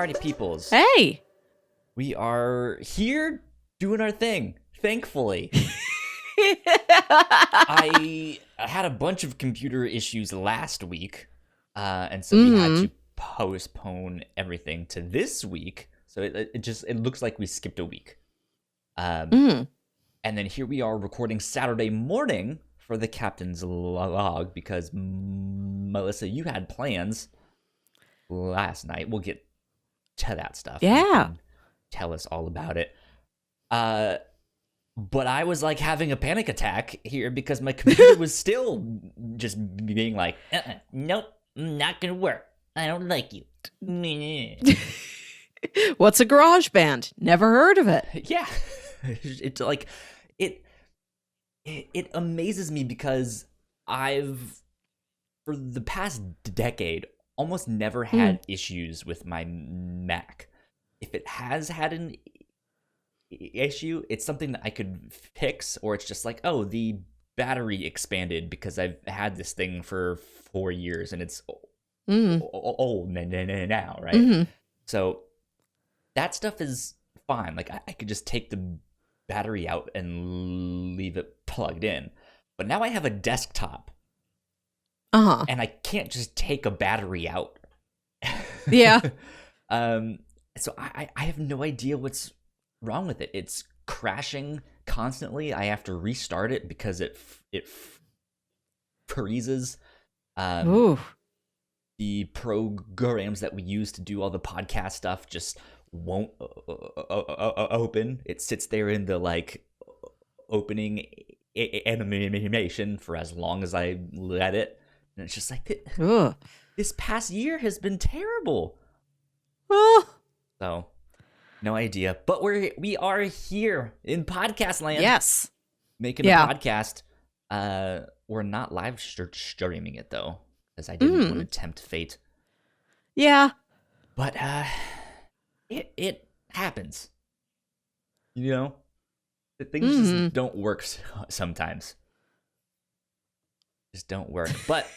party peoples. Hey! We are here doing our thing, thankfully. I had a bunch of computer issues last week, and so we had to postpone everything to this week. So it looks like we skipped a week. And then here we are recording Saturday morning for the captain's log because Melissa, you had plans last night. We'll get to that stuff. Yeah. Tell us all about it. But I was like having a panic attack here because my computer was still just being like, nope, not gonna work. I don't like you. What's a garage band? Never heard of it. Yeah. It's like it amazes me because I've for the past decade almost never had issues with my Mac. If it has had an issue, it's something that I could fix, or it's just like, oh, the battery expanded because I've had this thing for 4 years and it's old now, right? So that stuff is fine. Like I could just take the battery out and leave it plugged in. But now I have a desktop. And I can't just take a battery out. Yeah. So I have no idea what's wrong with it. It's crashing constantly. I have to restart it because it freezes. The programs that we use to do all the podcast stuff just won't open. It sits there in the like opening animation for as long as I let it, and it's just like this past year has been terrible. So no idea, but we are here in podcast land. Yes, making a podcast. We're not live streaming it though, because I didn't want to tempt fate. Yeah, but it happens. You know, things just don't work sometimes. Just don't work. But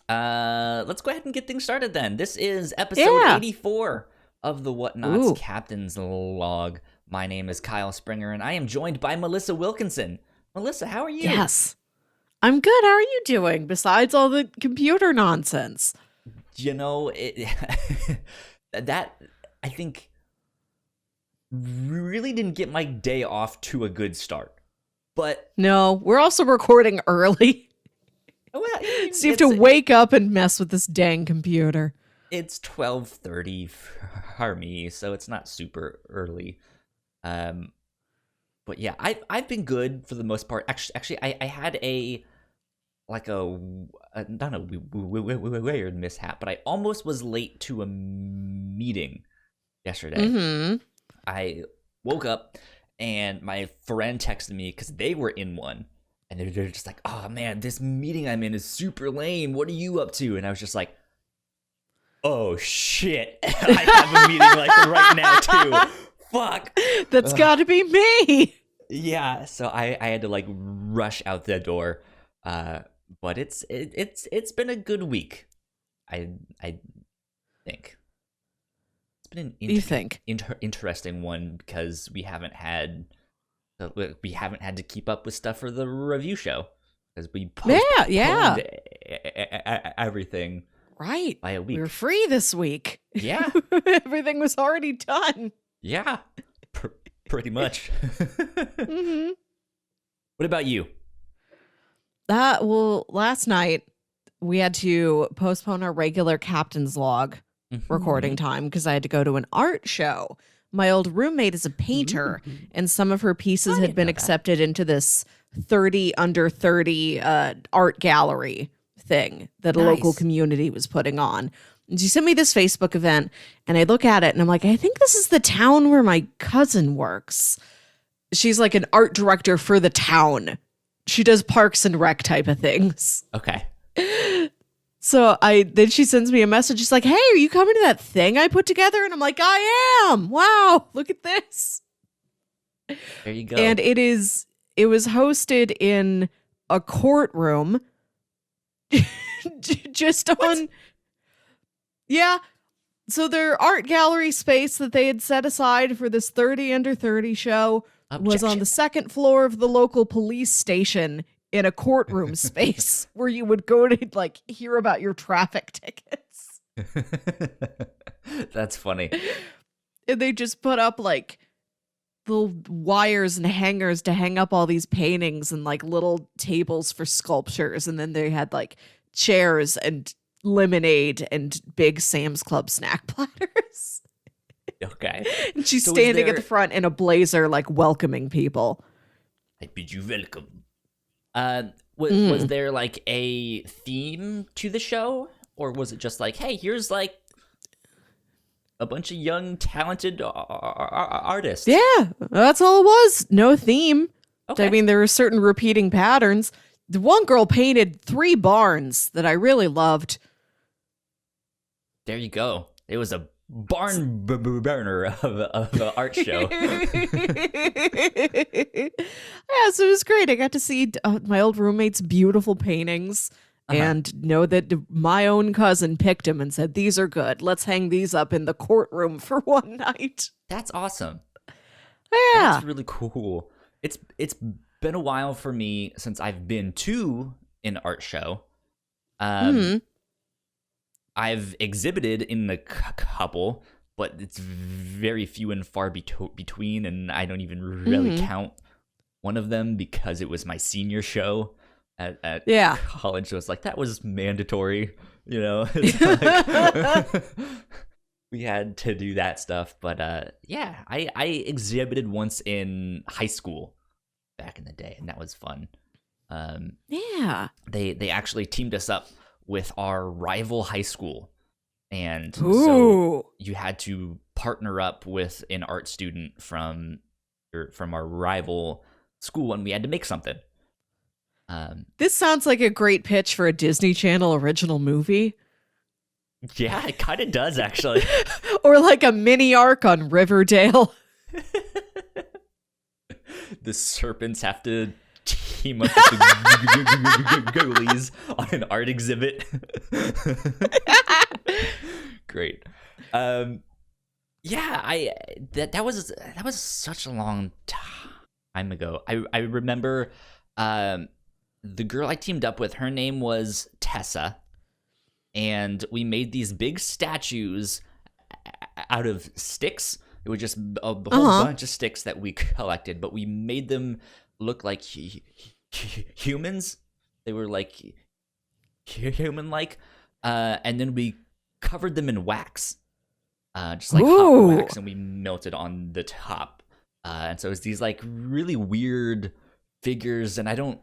let's go ahead and get things started then. This is episode 84 of the Whatnauts Captain's Log. My name is Kyle Springer, and I am joined by Melissa Wilkinson. Melissa, how are you? Yes, I'm good. How are you doing, besides all the computer nonsense? You know, that I think really didn't get my day off to a good start. But no, we're also recording early. Well, so you have to wake up and mess with this dang computer. It's 12:30 for me, so it's not super early. But yeah, I've been good for the most part. Actually, I had not a weird mishap, but I almost was late to a meeting yesterday. I woke up and my friend texted me because they were in one, and they're just like, "Oh man, this meeting I'm in is super lame. What are you up to?" And I was just like, "Oh shit, I have a meeting like right now too. Fuck, that's got to be me." Yeah, so I had to like rush out the door. But it's been a good week. I think it's been an interesting one because we haven't had to keep up with stuff for the review show because we postponed everything right by a week. We were free this week. Yeah, everything was already done. Yeah, pretty much. What about you? Last night we had to postpone our regular Captain's Log recording time because I had to go to an art show. My old roommate is a painter, and some of her pieces had been accepted into this 30 under 30 art gallery thing that a local community was putting on. And she sent me this Facebook event, and I look at it, and I'm like, I think this is the town where my cousin works. She's like an art director for the town. She does Parks and Rec type of things. Okay. So then she sends me a message. She's like, "Hey, are you coming to that thing I put together?" And I'm like, "I am. Wow, look at this." There you go. And it was hosted in a courtroom. Just on. Yeah. So their art gallery space that they had set aside for this 30 under 30 show was on the second floor of the local police station in a courtroom space where you would go to like hear about your traffic tickets. That's funny. And they just put up like little wires and hangers to hang up all these paintings and like little tables for sculptures. And then they had like chairs and lemonade and big Sam's Club snack platters. Okay. And she's standing at the front in a blazer, like welcoming people. I bid you welcome. Was there like a theme to the show? Or was it just like, hey, here's like a bunch of young, talented artists? Yeah, that's all it was. No theme. Okay. I mean, there were certain repeating patterns. The one girl painted 3 barns that I really loved. There you go. It was a barn burner of an art show. Yeah, so it was great. I got to see my old roommate's beautiful paintings and know that my own cousin picked them and said, these are good. Let's hang these up in the courtroom for one night. That's awesome. Yeah. That's really cool. It's been a while for me since I've been to an art show. I've exhibited in a couple, but it's very few and far between, and I don't even really count one of them because it was my senior show at college. So it's like, that was mandatory, you know? It's like, we had to do that stuff. But yeah, I exhibited once in high school back in the day, and that was fun. Yeah. They actually teamed us up with our rival high school, and so you had to partner up with an art student from our rival school, and we had to make something. This sounds like a great pitch for a Disney Channel original movie. Yeah, it kind of does, actually. Or like a mini arc on Riverdale. The serpents have to team up with the ghoulies on an art exhibit. Great. Yeah, that was such a long time ago. I remember the girl I teamed up with, her name was Tessa, and we made these big statues out of sticks. It was just a whole bunch of sticks that we collected, but we made them look like humans. They were like human-like, and then we covered them in wax, just like hot wax, and we melted on the top. And so it's these like really weird figures, and I don't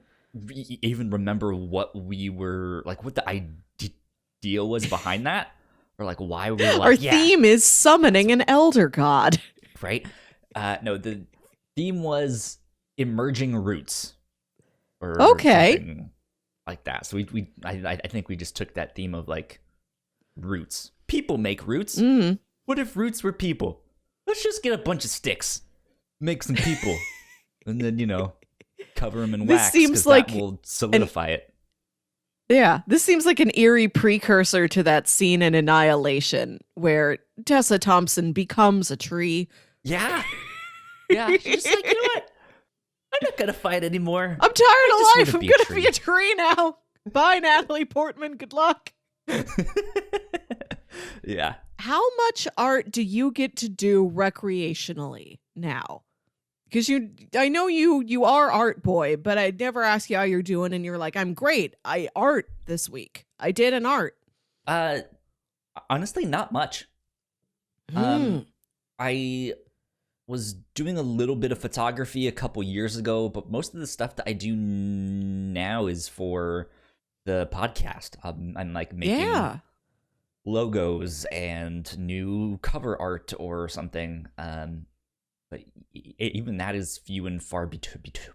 even remember what we were like, what the idea was behind that, or like why we were like, our theme is summoning an elder god, right? No, the theme was emerging roots, or something like that. So I think we just took that theme of like roots. People make roots. What if roots were people? Let's just get a bunch of sticks, make some people, and then cover them in wax, because like that will solidify it. Yeah, this seems like an eerie precursor to that scene in Annihilation where Tessa Thompson becomes a tree. Yeah. She's like, you know what? I'm not going to fight anymore. I'm tired of life. I'm going to be a tree now. Bye, Natalie Portman. Good luck. Yeah. How much art do you get to do recreationally now? Because I know you are art boy, but I never ask you how you're doing, and you're like, I'm great. I art this week. I did an art. Honestly, not much. I was doing a little bit of photography a couple years ago, but most of the stuff that I do now is for the podcast. I'm like making logos and new cover art or something. But even that is few and far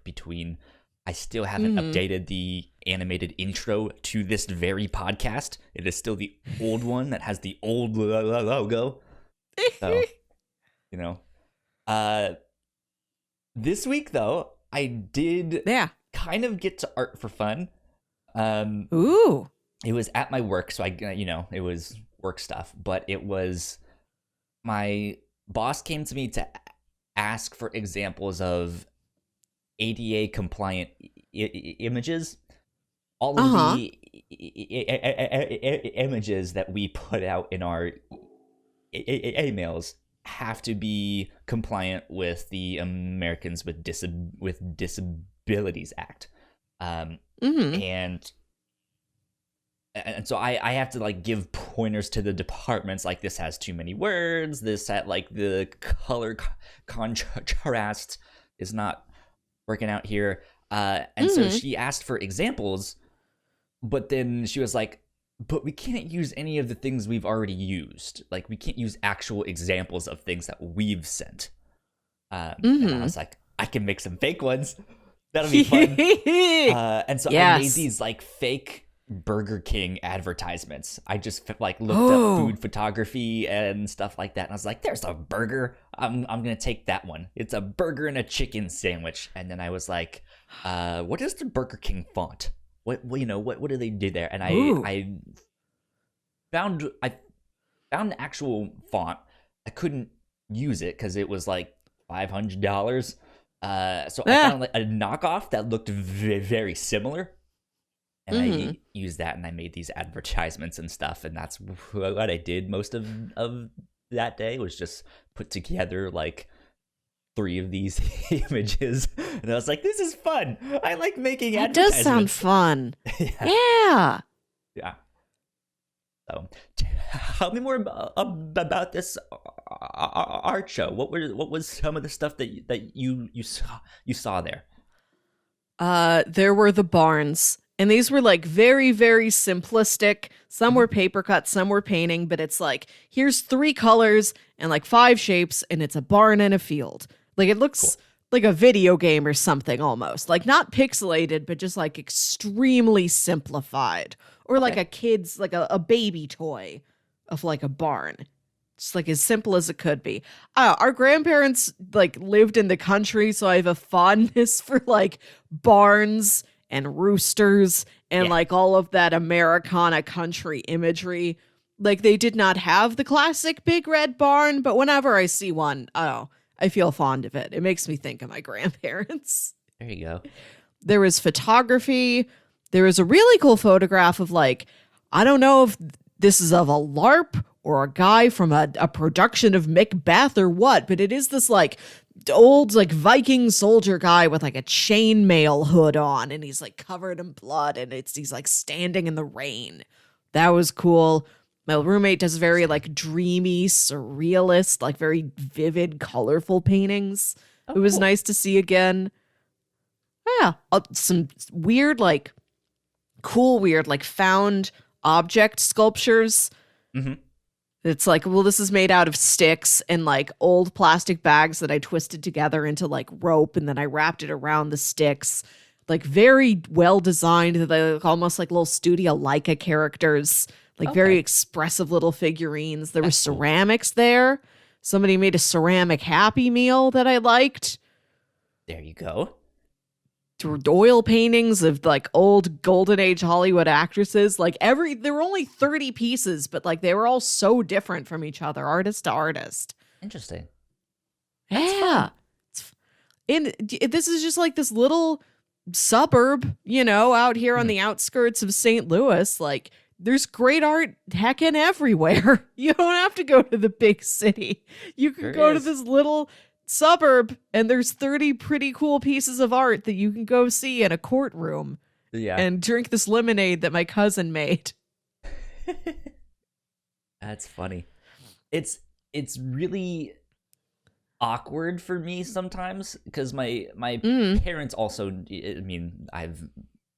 between. I still haven't updated the animated intro to this very podcast. It is still the old one that has the old logo. So, this week though, I did kind of get to art for fun. Ooh. It was at my work, so it was work stuff, but it was my boss came to me to ask for examples of ADA compliant images. All of the images that we put out in our emails have to be compliant with the Americans with Disabilities Act. And so I have to like give pointers to the departments, like this has too many words, this at like the color contrast is not working out here. And so she asked for examples, but then she was like, but we can't use any of the things we've already used. Like we can't use actual examples of things that we've sent. And I was like, I can make some fake ones. That'll be fun. And so I made these like fake Burger King advertisements. I just like looked up food photography and stuff like that, and I was like, "There's a burger. I'm gonna take that one. It's a burger and a chicken sandwich." And then I was like, "What is the Burger King font? What do they do there?" And I found the actual font. I couldn't use it because it was like $500. So I found like a knockoff that looked very similar. And I used that, and I made these advertisements and stuff, and that's what I did most of that day, was just put together like 3 of these images, and I was like, "This is fun. I like making advertisements." That does sound fun. Yeah. So, tell me more about this art show. What was some of the stuff that you saw there? There were the barns. And these were like very, very simplistic. Some were paper cut, some were painting, but it's like, here's 3 colors and like 5 shapes, and it's a barn and a field. Like it looks like a video game or something almost. Like not pixelated, but just like extremely simplified. Or like a kid's, like a baby toy of like a barn. Just like as simple as it could be. Our grandparents like lived in the country, so I have a fondness for like barns and roosters and like all of that Americana country imagery. Like they did not have the classic big red barn, but whenever I see one, I feel fond of it. It makes me think of my grandparents. There you go. There was photography. There was a really cool photograph of like, I don't know if this is of a LARP or a guy from a production of Macbeth or what, but it is this like old like Viking soldier guy with like a chainmail hood on, and he's like covered in blood, and he's like standing in the rain. That was cool. My roommate does very like dreamy, surrealist, like very vivid, colorful paintings. It was nice to see again. Yeah, some weird like found object sculptures. It's like, well, this is made out of sticks and like old plastic bags that I twisted together into like rope, and then I wrapped it around the sticks. Like very well designed. They look almost like little Studio Leica characters, like very expressive little figurines. There were ceramics there. Somebody made a ceramic Happy Meal that I liked. There you go. Oil paintings of like old golden age Hollywood actresses. Like there were only 30 pieces, but like they were all so different from each other, artist to artist. Interesting. Yeah. And this is just like this little suburb, out here on the outskirts of St. Louis. Like there's great art heckin' everywhere. You don't have to go to the big city. You can go to this little suburb, and there's 30 pretty cool pieces of art that you can go see in a courtroom and drink this lemonade that my cousin made. That's funny. It's really awkward for me sometimes because my parents also, I mean, I've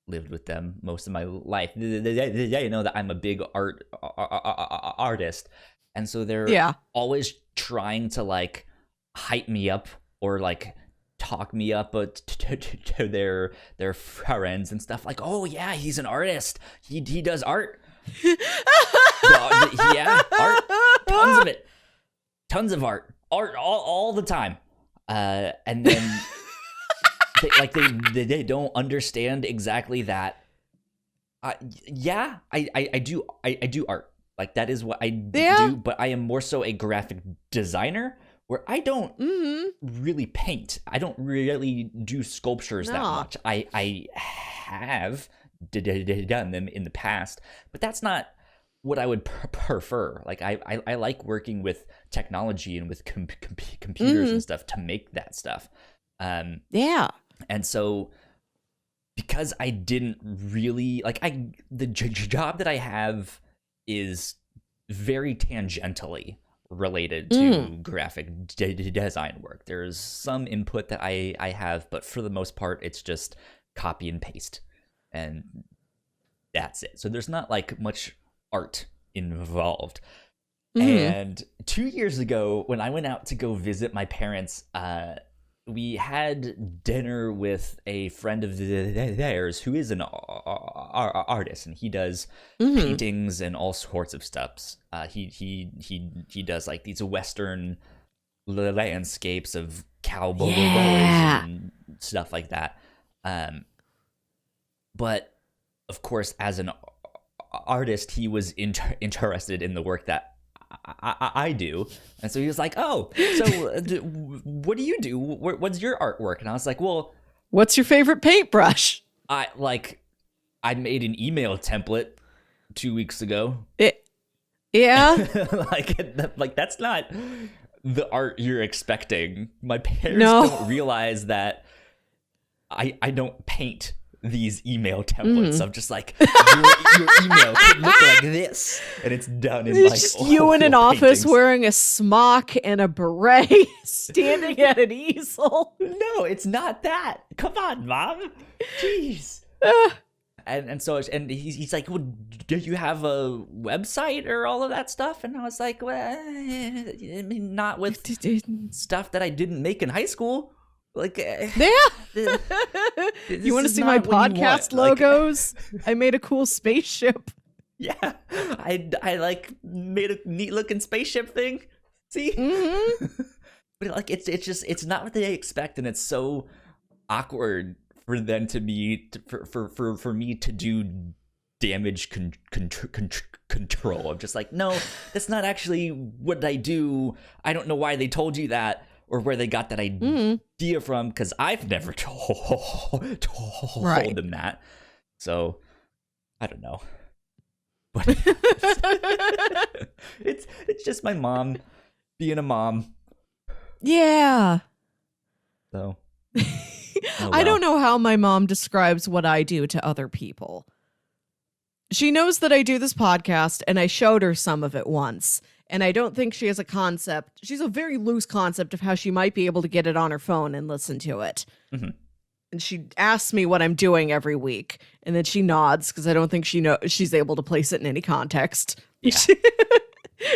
lived with them most of my life. They know that I'm a big artist, and so they're always trying to like hype me up or like talk me up to their friends and stuff, like, oh yeah, he's an artist, he does art. Art, tons of art all the time, and then they don't understand exactly that. I do art. Like that is what I Yeah. do, but I am more so a graphic designer where I don't really paint. I don't really do sculptures that much. I have done them in the past, but that's not what I would prefer. Like I like working with technology and with computers and stuff to make that stuff. Yeah. And so because I didn't really like the job that I have is very tangentially related to graphic design work. There's some input that I have, but for the most part, it's just copy and paste, and that's it. So there's not like much art involved. And 2 years ago, when I went out to go visit my parents, we had dinner with a friend of theirs who is an artist, and he does paintings and all sorts of stuff. He does like these Western landscapes of cowboys and stuff like that. But of course, as an artist, he was interested in the work that I do, and so he was like, "Oh, so what do you do? What's your artwork?" And I was like, "Well, what's your favorite paintbrush?" I made an email template 2 weeks ago. Yeah, like that's not the art you're expecting. My parents don't realize that I don't paint these email templates. I'm just like, your email could look like this, and it's done in like just you in an office wearing a smock and a beret, standing at an easel. No, it's not that. Come on, Mom. Jeez. And he's like, well, do you have a website or all of that stuff? And I was like, well, I mean, not with stuff that I didn't make in high school. Like, yeah. You want to see my podcast logos? I made a cool spaceship. Yeah, I like made a neat looking spaceship thing. See, but like it's not what they expect, and it's so awkward for them to be for me to do damage control. I'm just like, no, that's not actually what I do. I don't know why they told you that, or where they got that idea from, because I've never told them that. So I don't know. But it's just my mom being a mom. Yeah. So I don't know how my mom describes what I do to other people. She knows that I do this podcast, and I showed her some of it once. And I don't think she has a concept. She's a very loose concept of how she might be able to get it on her phone and listen to it. And she asks me what I'm doing every week. And then she nods, because I don't think she's able to place it in any context. Yeah.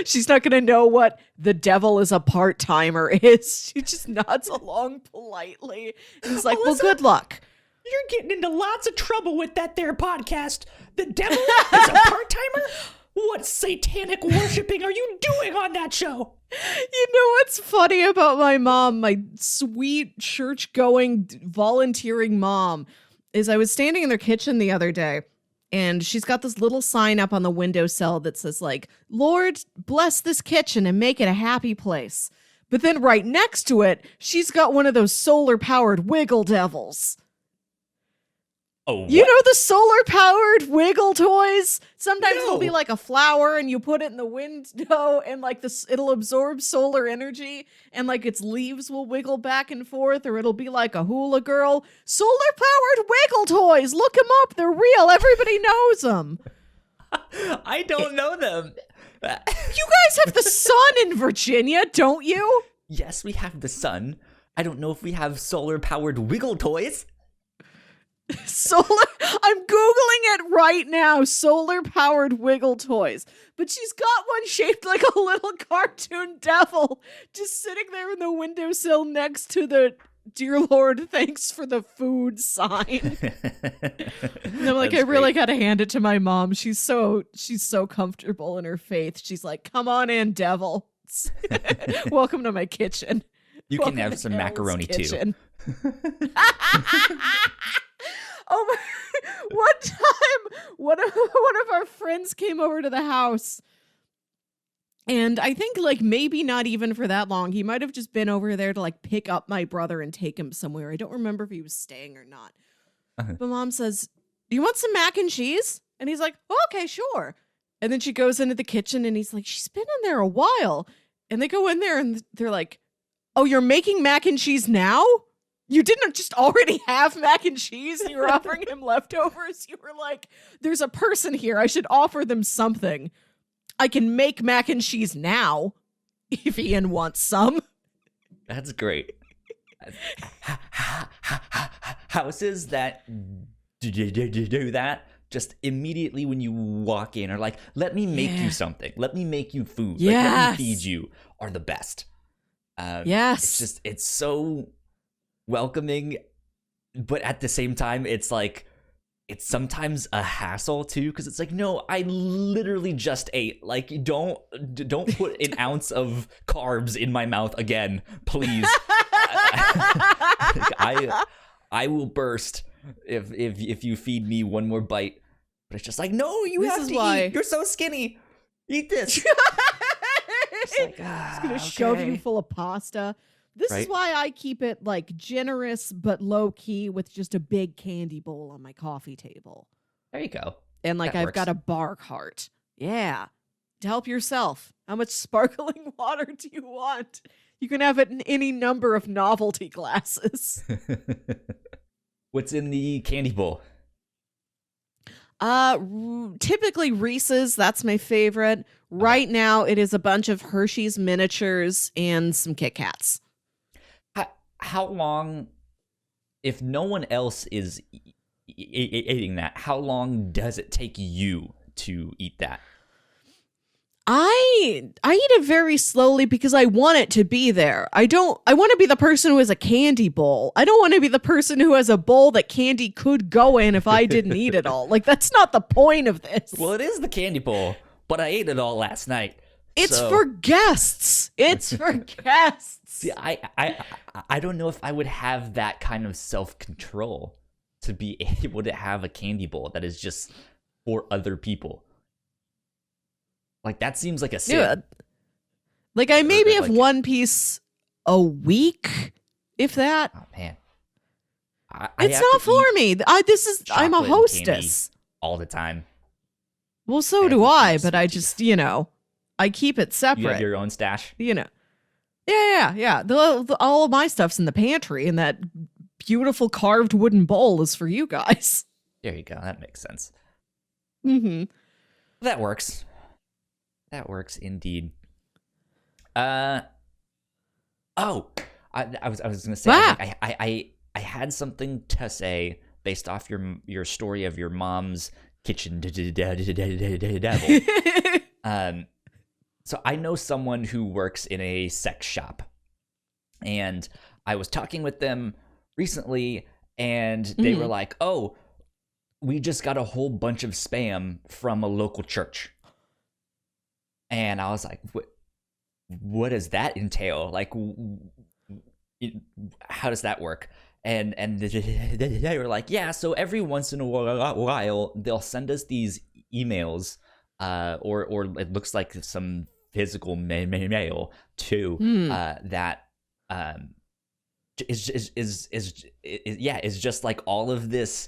She's not going to know what the devil is a part-timer is. She just nods along politely. And it's like, well, good luck. You're getting into lots of trouble with that there podcast. The devil is a part-timer? What satanic worshiping are you doing on that show? You know what's funny about my mom, my sweet church-going, volunteering mom, is I was standing in their kitchen the other day, and she's got this little sign up on the windowsill that says, like, Lord, bless this kitchen and make it a happy place. But then right next to it, she's got one of those solar-powered wiggle devils. Oh, what? You know the solar-powered wiggle toys? Sometimes it'll be like a flower, and you put it in the window, and like this, it'll absorb solar energy, and like its leaves will wiggle back and forth, or it'll be like a hula girl. Solar-powered wiggle toys. Look them up. They're real. Everybody knows them. I don't know them. You guys have the sun in Virginia, don't you? Yes, we have the sun. I don't know if we have solar-powered wiggle toys. I'm Googling it right now. Solar-powered wiggle toys. But she's got one shaped like a little cartoon devil just sitting there in the windowsill next to the "Dear Lord, thanks for the food" sign. And I'm like, I really gotta hand it to my mom. She's so comfortable in her faith. She's like, come on in, devil. Welcome to my kitchen. You can have some macaroni too. Oh my, one time, one of our friends came over to the house, And I think like maybe not even for that long. He might have just been over there to like pick up my brother and take him somewhere. I don't remember if he was staying or not. But mom says, "Do you want some mac and cheese?" And he's like, "Oh, okay, sure." And then she goes into the kitchen and he's like, "She's been in there a while." And they go in there and they're like, "Oh, you're making mac and cheese now? You didn't just already have mac and cheese? You were offering him leftovers? You were like, there's a person here. I should offer them something. I can make mac and cheese now if Ian wants some." That's great. Houses that do that just immediately when you walk in are like, let me make you something. Let me make you food. Like, let me feed you are the best. Yes. It's so welcoming, but at the same time, it's like, it's sometimes a hassle too, because it's like, no, I literally just ate. Like, don't put an ounce of carbs in my mouth again, please. I will burst if you feed me one more bite. But it's just like, no, you have to eat. You're so skinny. Eat this. It's like, It's gonna shove you full of pasta. This is why I keep it like generous but low key with just a big candy bowl on my coffee table. There you go. And like I've got a bar cart. Yeah. To help yourself. How much sparkling water do you want? You can have it in any number of novelty glasses. What's in the candy bowl? Typically Reese's. That's my favorite. Right now, it is a bunch of Hershey's miniatures and some Kit Kats. How long, if no one else is eating that, how long does it take you to eat that? I eat it very slowly because I want it to be there. I want to be the person who has a candy bowl. I don't want to be the person who has a bowl that candy could go in if I didn't eat it all. Like, that's not the point of this. Well, it is the candy bowl, but I ate it all last night. It's for guests. It's for guests. See, I don't know if I would have that kind of self-control to be able to have a candy bowl that is just for other people. Like, that seems like a sin. Yeah. Like, I maybe have one piece a week, if that. Oh, man. It's not for me. I'm a hostess. All the time. Well, so do I, but I just, I keep it separate. You have your own stash? Yeah. All of my stuff's in the pantry, and that beautiful carved wooden bowl is for you guys. There you go. That makes sense. Mm-hmm. That works. That works indeed. I was gonna say, I had something to say based off your story of your mom's kitchen devil. So I know someone who works in a sex shop, and I was talking with them recently, and they were like, "Oh, we just got a whole bunch of spam from a local church." And I was like, what does that entail? Like, how does that work? And they were like, yeah, so every once in a while, they'll send us these emails, or it looks like some physical mail too, that is just like all of this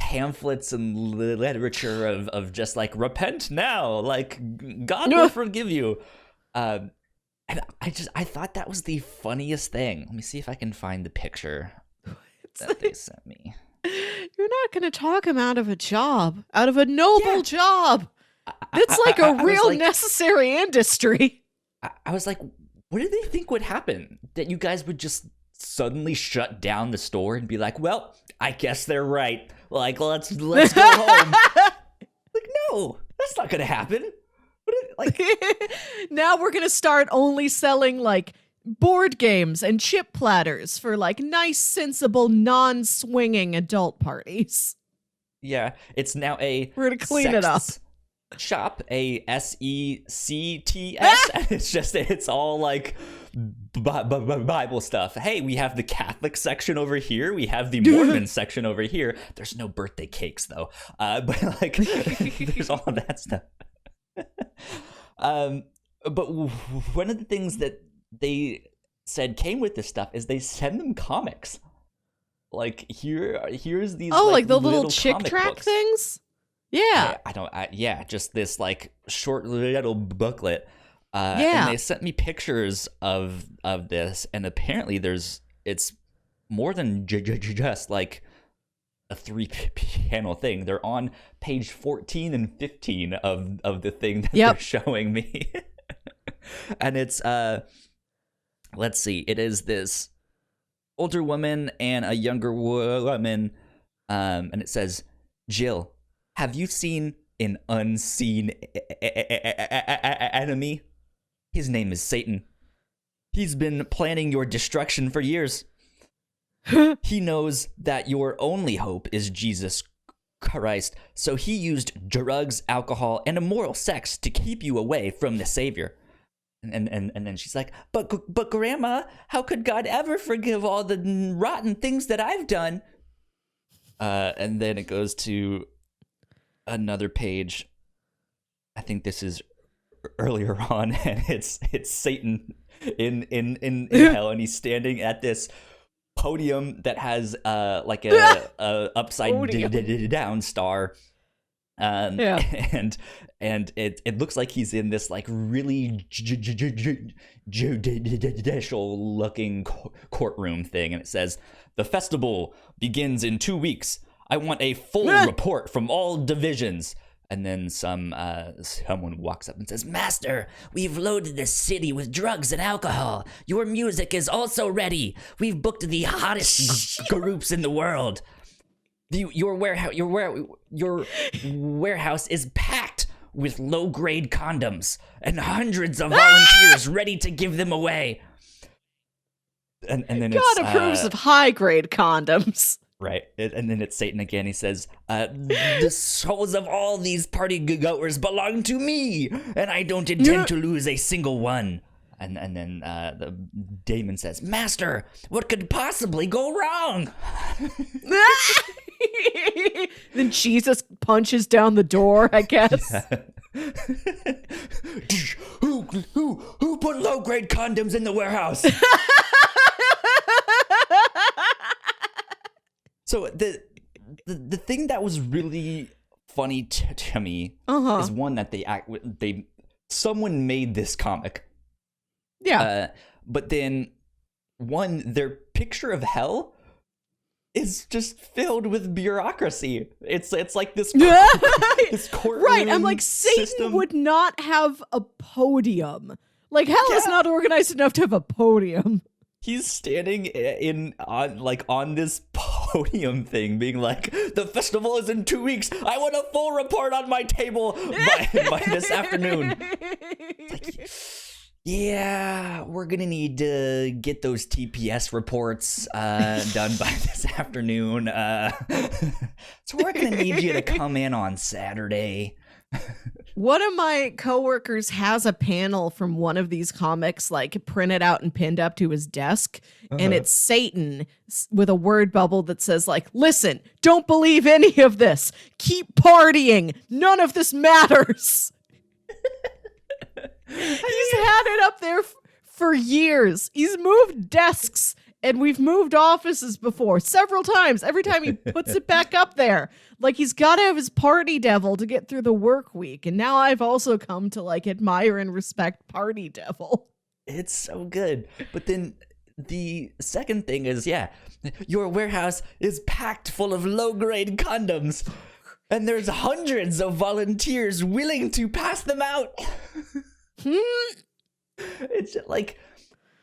pamphlets and literature of just like, repent now, like God will forgive you. And I thought that was the funniest thing. Let me see if I can find the picture that they sent me. You're not going to talk him out of a job, out of a noble job. It's like a real necessary industry. I was like, what did they think would happen? That you guys would just suddenly shut down the store and be like, well, I guess they're right. Like, let's go home. Like, no, that's not gonna happen. Like, now we're gonna start only selling like board games and chip platters for like nice, sensible, non-swinging adult parties. Yeah, it's now we're gonna clean it up. Shop, a SECTS, and it's all like Bible stuff. Hey, we have the Catholic section over here, we have the Mormon section over here. There's no birthday cakes though, but like there's all of that stuff. but one of the things that they said came with this stuff is they send them comics. Like here's these like the little chick track books. things. Yeah. Just this like short little booklet. Yeah. And they sent me pictures of this, and apparently it's more than just like a 3-panel thing. They're on page 14 and 15 of the thing that they're showing me. And it's let's see, it is this older woman and a younger woman, and it says, Jill, have you seen an unseen enemy? His name is Satan. He's been planning your destruction for years. He knows that your only hope is Jesus Christ, so he used drugs, alcohol, and immoral sex to keep you away from the Savior. And then she's like, but Grandma, how could God ever forgive all the rotten things that I've done? And then it goes to another page. I think this is earlier on, and it's Satan in hell, and he's standing at this podium that has like a upside down star, and it looks like he's in this like really judicial looking courtroom thing, and it says, the festival begins in 2 weeks. I want a full report from all divisions. And then someone walks up and says, Master, we've loaded this city with drugs and alcohol. Your music is also ready. We've booked the hottest groups in the world. Your warehouse is packed with low-grade condoms and hundreds of volunteers ready to give them away. And then God approves of high-grade condoms. Right. And then it's Satan again. He says, the souls of all these party goers belong to me, and I don't intend to lose a single one. And then the demon says, Master, what could possibly go wrong? Then Jesus punches down the door, I guess. Who put low-grade condoms in the warehouse? So the thing that was really funny to me is one that someone made this comic. Yeah. But then their picture of hell is just filled with bureaucracy. It's like this this courtroom right. I'm like, Satan system. would not have a podium. Like, hell is not organized enough to have a podium. He's standing on this podium thing, being like, the festival is in 2 weeks. I want a full report on my table by this afternoon. It's like, yeah, we're gonna need to get those TPS reports done by this afternoon. So we're gonna need you to come in on Saturday. One of my coworkers has a panel from one of these comics, like printed out and pinned up to his desk. And it's Satan with a word bubble that says, like, listen, don't believe any of this. Keep partying. None of this matters. He's had it up there for years. He's moved desks, and we've moved offices before several times. Every time he puts it back up there. Like, he's got to have his party devil to get through the work week. And now I've also come to, like, admire and respect Party Devil. It's so good. But then the second thing is, your warehouse is packed full of low-grade condoms. And there's hundreds of volunteers willing to pass them out. It's like,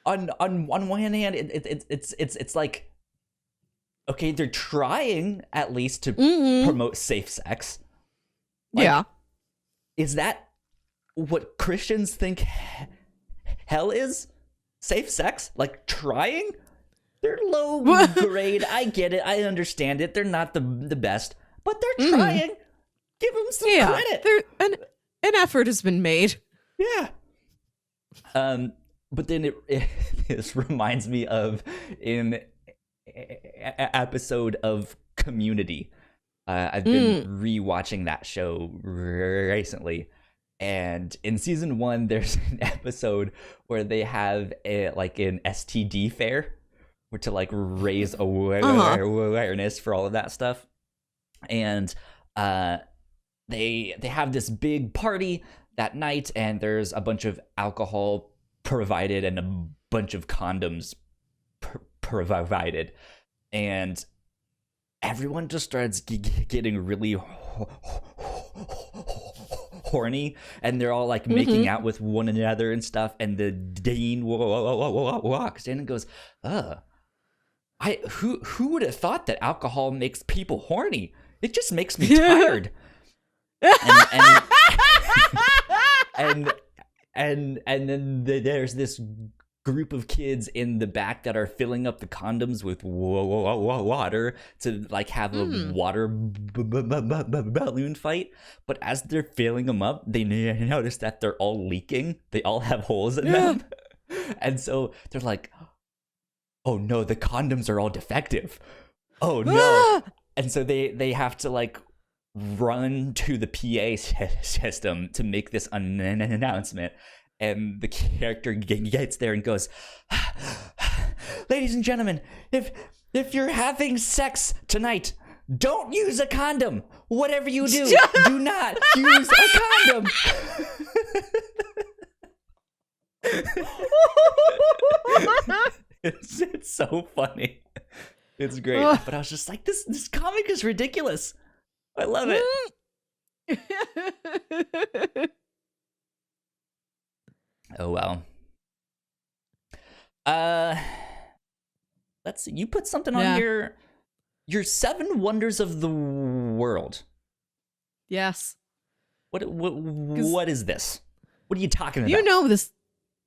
on one hand, it's like, okay, they're trying at least to promote safe sex. Like, is that what Christians think hell is? Safe sex? Like, trying? They're low grade. I get it. I understand it. They're not the best, but they're trying. Give them some credit. An effort has been made. Yeah. But then this reminds me of an episode of Community. I've been rewatching that show recently, And in season 1, there's an episode where they have an STD fair, to like raise awareness for all of that stuff. And they have this big party that night, and there's a bunch of alcohol provided and a bunch of condoms provided, and everyone just starts getting really horny, and they're all like making out with one another and stuff. And the dean walks in and goes, who would have thought that alcohol makes people horny? It just makes me tired. and then there's this group of kids in the back that are filling up the condoms with water to like have a water balloon fight. But as they're filling them up, they notice that they're all leaking. They all have holes in them. And so they're like, oh no, the condoms are all defective. Oh no. And so they have to like run to the PA system to make this announcement. And the character gets there and goes, ladies and gentlemen, if you're having sex tonight, don't use a condom. Whatever you do, do not use a condom. It's so funny. It's great. But I was just like, this comic is ridiculous. I love it. Oh well. Let's see. You put something on your 7 wonders of the world. Yes. What is this? What are you talking about? You know this.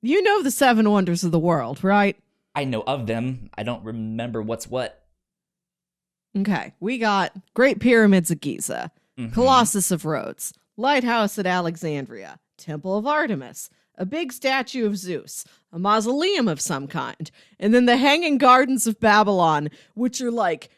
You know the 7 wonders of the world, right? I know of them. I don't remember what's what. Okay. We got Great Pyramids of Giza, Colossus of Rhodes, Lighthouse at Alexandria, Temple of Artemis, a big statue of Zeus, a mausoleum of some kind, and then the Hanging Gardens of Babylon, which are like,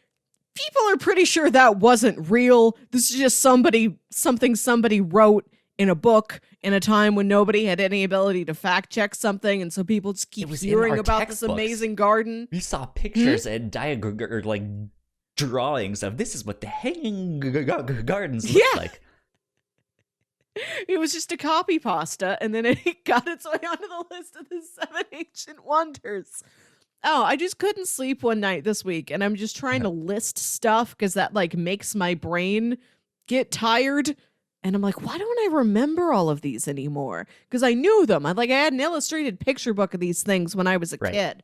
people are pretty sure that wasn't real. This is just something somebody wrote in a book in a time when nobody had any ability to fact check something, and so people just keep hearing about this amazing garden. We saw pictures and like drawings of this is what the Hanging Gardens look like. It was just a copy pasta, and then it got its way onto the list of the 7 ancient wonders. Oh, I just couldn't sleep one night this week, and I'm just trying to list stuff because that like makes my brain get tired. And I'm like, why don't I remember all of these anymore? Because I knew them. I had an illustrated picture book of these things when I was a kid.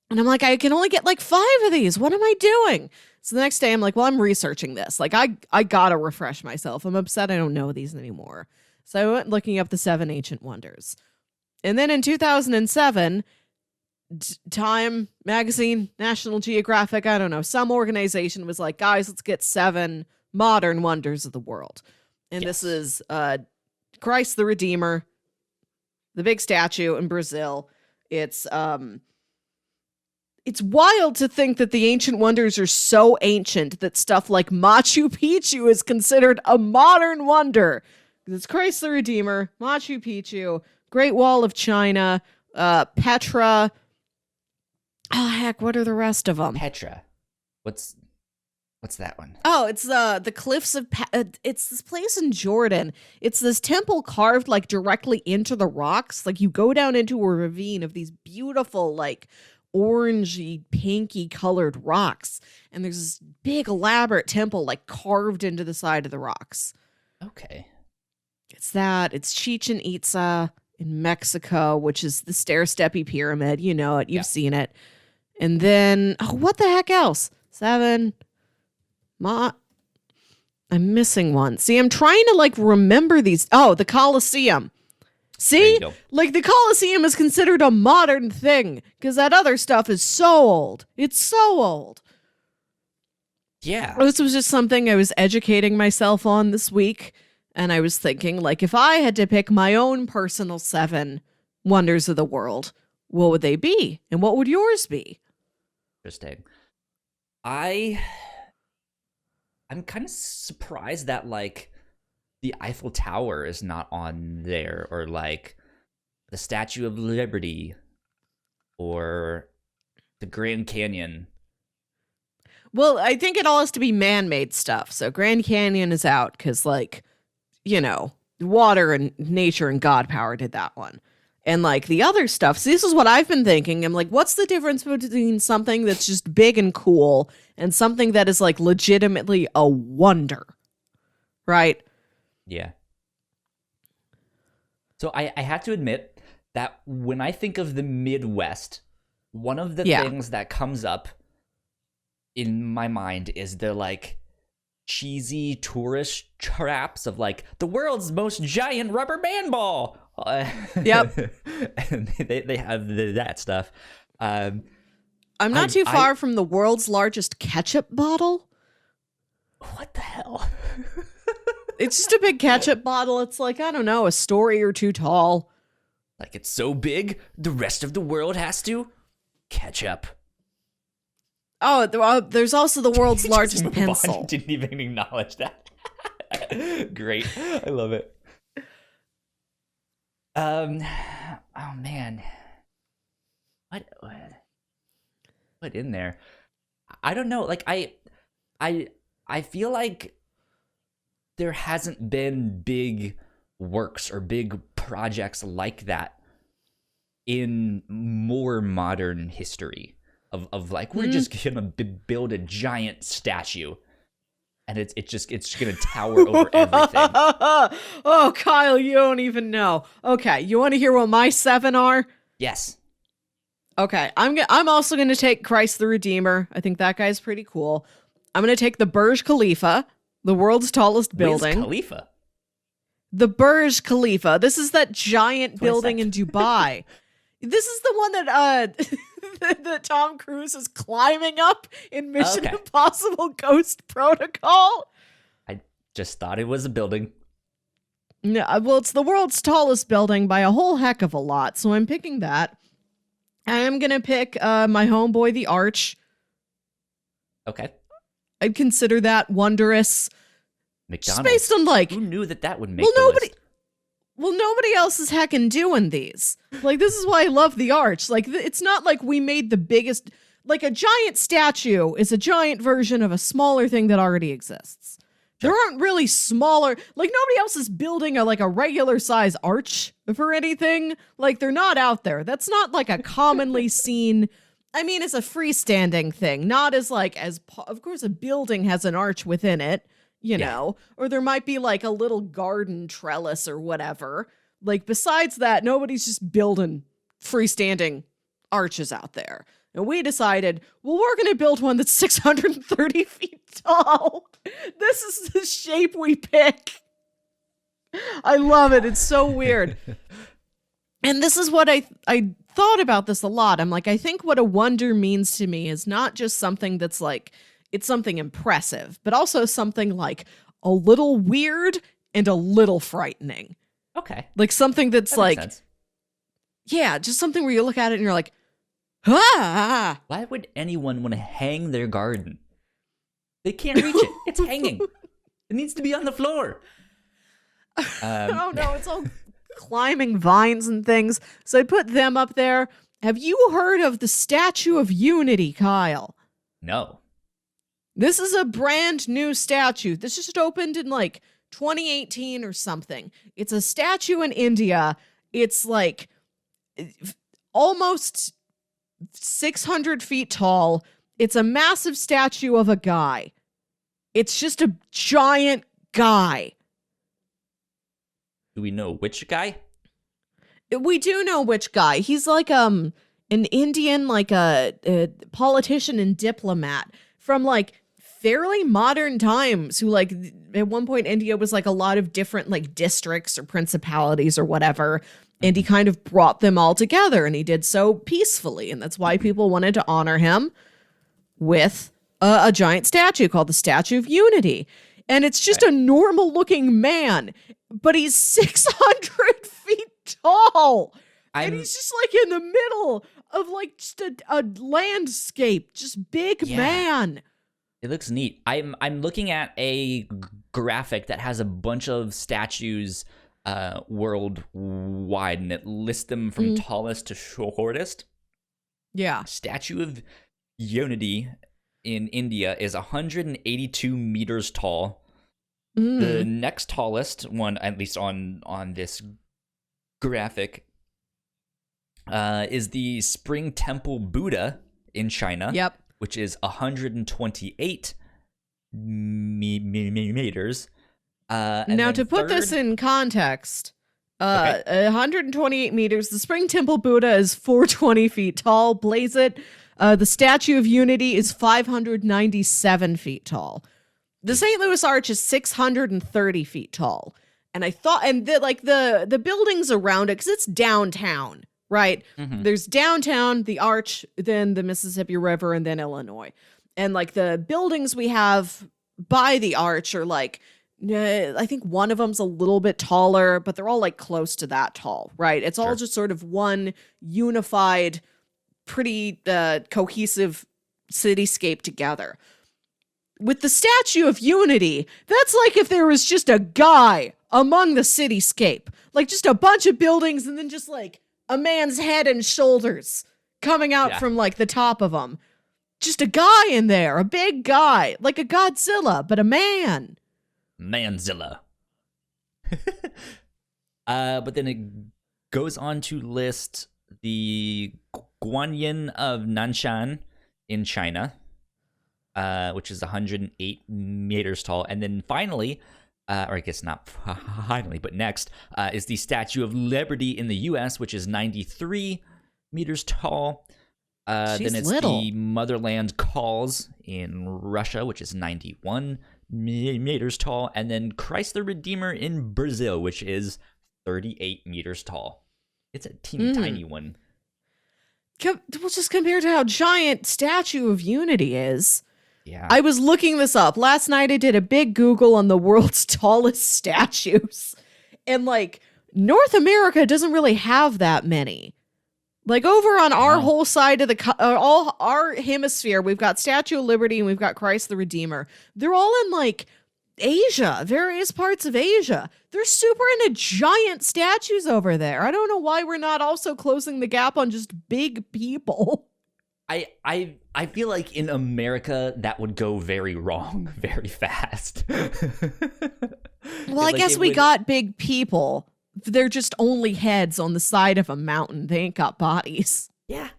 And I'm like, I can only get like 5 of these. What am I doing? So the next day I'm like, well, I'm researching this. Like I gotta refresh myself. I'm upset I don't know these anymore. So I went looking up the 7 ancient wonders. And then in 2007, Time Magazine, National Geographic, I don't know, some organization was like, guys, let's get 7 modern wonders of the world. And this is Christ the Redeemer, the big statue in Brazil. It's wild to think that the ancient wonders are so ancient that stuff like Machu Picchu is considered a modern wonder. It's Christ the Redeemer, Machu Picchu, Great Wall of China, Petra. Oh, heck, what are the rest of them? Petra. What's that one? Oh, it's the cliffs of it's this place in Jordan. It's this temple carved like directly into the rocks. Like you go down into a ravine of these beautiful like orangey, pinky colored rocks, and there's this big elaborate temple like carved into the side of the rocks. Okay. It's that. It's Chichen Itza in Mexico, which is the stair-steppy pyramid. You know it. You've seen it. And then what the heck else? 7. I'm missing one. See, I'm trying to like remember these. Oh, the Colosseum. See, like the Colosseum is considered a modern thing because that other stuff is so old. It's so old. Yeah. This was just something I was educating myself on this week. And I was thinking, like, if I had to pick my own personal 7 wonders of the world, what would they be? And what would yours be? Interesting. I'm kind of surprised that like the Eiffel Tower is not on there, or like the Statue of Liberty, or the Grand Canyon. Well, I think it all has to be man-made stuff. So Grand Canyon is out because, like, you know, water and nature and God power did that one. And like the other stuff, so this is what I've been thinking. I'm like, what's the difference between something that's just big and cool and something that is like legitimately a wonder? Right? Yeah. So I have to admit that when I think of the Midwest, one of the things that comes up in my mind is the like cheesy tourist traps of like the world's most giant rubber band ball. Yep. And they have that stuff. I'm not too far from the world's largest ketchup bottle. What the hell? It's just a big ketchup bottle. It's like, I don't know, a story or two tall. Like it's so big, the rest of the world has to catch up. Oh, there's also the world's largest pencil. Didn't even acknowledge that. Great. I love it. Oh man. What in there? I don't know. Like I feel like there hasn't been big works or big projects like that in more modern history of like we're just gonna build a giant statue and it's gonna tower over everything. Oh, Kyle, you don't even know. Okay, you want to hear what my 7 are? Yes. Okay, I'm also gonna take Christ the Redeemer. I think that guy's pretty cool. I'm gonna take the Burj Khalifa, the world's tallest building. Wiz Khalifa. The Burj Khalifa. This is that giant building in Dubai. This is the one that that Tom Cruise is climbing up in Mission Impossible Ghost Protocol. I just thought it was a building. No, well, it's the world's tallest building by a whole heck of a lot, so I'm picking that. I'm gonna pick my homeboy, the Arch. Okay. I'd consider that wondrous. McDonald's. Just based on like, who knew that would make the list? Well, nobody else is heckin' doing these. Like, this is why I love the Arch. Like, it's not like we made the biggest... Like, a giant statue is a giant version of a smaller thing that already exists. Sure. There aren't really smaller... Like, nobody else is building a regular size arch for anything. Like, they're not out there. That's not, like, a commonly seen... I mean, it's a freestanding thing. Not as, like, of course, a building has an arch within it. You know, or there might be like a little garden trellis or whatever. Like, besides that, nobody's just building freestanding arches out there. And we decided, well, we're going to build one that's 630 feet tall. This is the shape we pick. I love it. It's so weird. And this is what I thought about this a lot. I'm like, I think what a wonder means to me is not just something that's like, it's something impressive, but also something like a little weird and a little frightening. Okay. Like something that's that like, makes sense. Yeah, just something where you look at it and you're like, ah. Why would anyone want to hang their garden? They can't reach it. It's hanging. It needs to be on the floor. Oh no, it's all climbing vines and things. So I put them up there. Have you heard of the Statue of Unity, Kyle? No. This is a brand new statue. This just opened in like 2018 or something. It's a statue in India. It's like almost 600 feet tall. It's a massive statue of a guy. It's just a giant guy. Do we know which guy? We do know which guy. He's like an Indian, like a politician and diplomat from like fairly modern times, who like at one point India was like a lot of different like districts or principalities or whatever, and he kind of brought them all together, and he did so peacefully, and that's why people wanted to honor him with a giant statue called the Statue of Unity. And it's just a normal looking man, but he's 600 feet tall. And he's just like in the middle of like just a landscape, just big man. It looks neat. I'm looking at a graphic that has a bunch of statues worldwide, and it lists them from tallest to shortest. Yeah. Statue of Unity in India is 182 meters tall. The next tallest one, at least on this graphic, is the Spring Temple Buddha in China. Yep. Which is 128 meters. Now, to put this in context, 128 meters. The Spring Temple Buddha is 420 feet tall. Blaze it. The Statue of Unity is 597 feet tall. The St. Louis Arch is 630 feet tall. And I thought, and the buildings around it, because it's downtown, right? Mm-hmm. There's downtown, the Arch, then the Mississippi River, and then Illinois. And like the buildings we have by the Arch are like, I think one of them's a little bit taller, but they're all like close to that tall, right? It's all just sort of one unified, pretty cohesive cityscape together. With the Statue of Unity, that's like if there was just a guy among the cityscape, like just a bunch of buildings and then just like a man's head and shoulders coming out from like the top of them. Just a guy in there, a big guy, like a Godzilla, but a man. Manzilla. But then it goes on to list the Guanyin of Nanshan in China, which is 108 meters tall. And then finally, or I guess not finally, but next, is the Statue of Liberty in the U.S., which is 93 meters tall. Then it's little. The Motherland Calls in Russia, which is 91 meters tall. And then Christ the Redeemer in Brazil, which is 38 meters tall. It's a teeny tiny one. Well, just compared to how giant Statue of Unity is. Yeah. I was looking this up. Last night I did a big Google on the world's tallest statues. And like North America doesn't really have that many. Like over on our whole side of all our hemisphere, we've got Statue of Liberty and we've got Christ the Redeemer. They're all in like Asia, various parts of Asia. They're super into giant statues over there. I don't know why we're not also closing the gap on just big people. I feel like in America that would go very wrong very fast. Well, I guess we got big people. They're just only heads on the side of a mountain. They ain't got bodies. Yeah,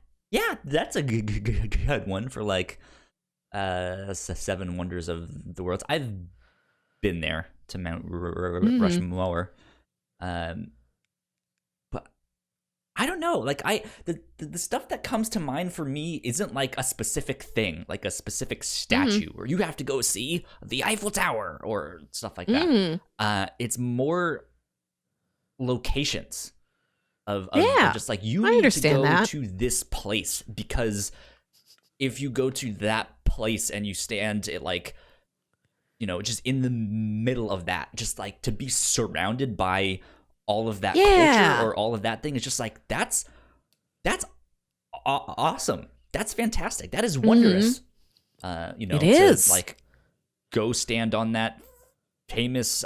that's a good one for like 7 wonders of the world. I've been there to Mount Rushmore, but I don't know. Like the stuff that comes to mind for me isn't like a specific thing, like a specific statue, or you have to go see the Eiffel Tower or stuff like that. It's more locations of just like you need to go to this place, because if you go to that place and you stand at like, you know, just in the middle of that, just like to be surrounded by all of that culture or all of that thing, it's just like that's awesome. That's fantastic. That is wondrous. You know, it is. To like go stand on that famous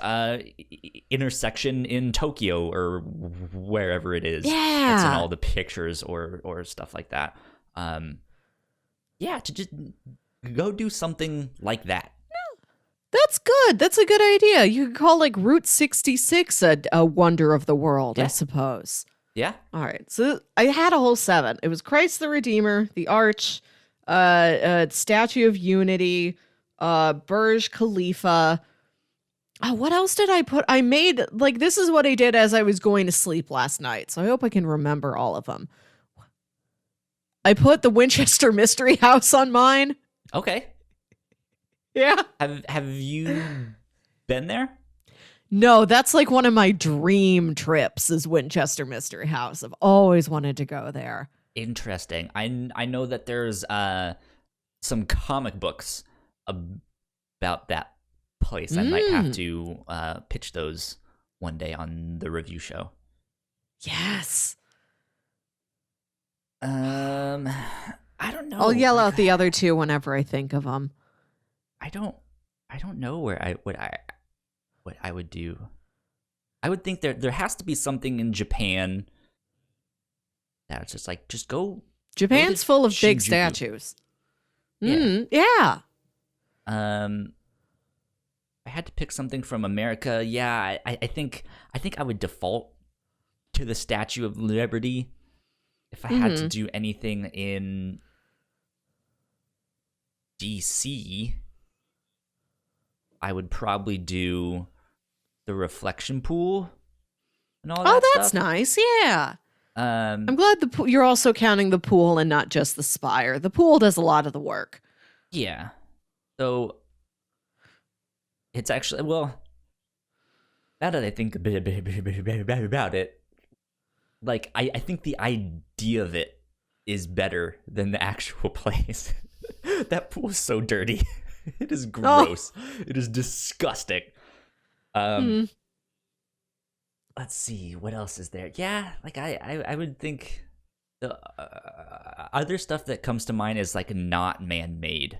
intersection in Tokyo or wherever it is. Yeah. That's in all the pictures or stuff like that. To just go do something like that. That's good. That's a good idea. You could call like Route 66 a wonder of the world, I suppose. Yeah. All right. So I had a whole 7. It was Christ the Redeemer, the Arch, Statue of Unity, Burj Khalifa. Oh, what else did I put? I made, like, this is what I did as I was going to sleep last night. So I hope I can remember all of them. I put the Winchester Mystery House on mine. Okay. Yeah. Have you been there? No, that's like one of my dream trips is Winchester Mystery House. I've always wanted to go there. Interesting. I know that there's some comic books about that place. I might have to pitch those one day on the review show. Yes. I don't know. I'll yell out the other 2 whenever I think of them. I don't know what I would do. I would think there has to be something in Japan that's just go. Japan's full of big Shinjuku. statues. Yeah. Yeah. I had to pick something from America. Yeah, I think I would default to the Statue of Liberty if I had to do anything in DC. I would probably do the reflection pool and all that Oh, that's stuff. nice. Yeah. I'm glad you're also counting the pool and not just the spire. The pool does a lot of the work. Yeah. So it's actually, well, now that I think a bit about it, like I think the idea of it is better than the actual place. That pool is so dirty. It is gross. It is disgusting. Let's see, what else is there? Yeah, like I would think the other stuff that comes to mind is like not man-made.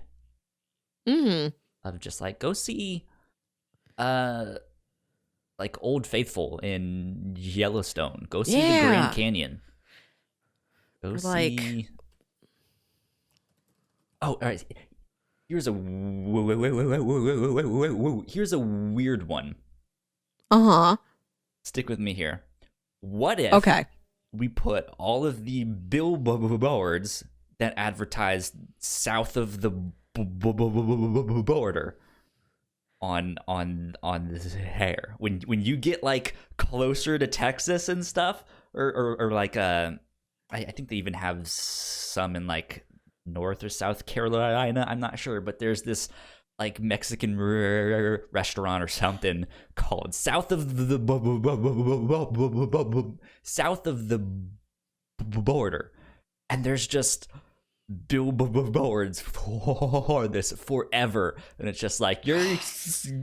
Of just like go see like Old Faithful in Yellowstone. Go see the Grand Canyon. Go see. Oh, all right. Here's a here's a weird one. Stick with me here. What if we put all of the billboards that advertise south of the border on this hair? When you get like closer to Texas and stuff, or like I think they even have some in like North or South Carolina. I'm not sure, but there's this like Mexican restaurant or something called south of the border, and there's just billboards for this forever, and it's just like you're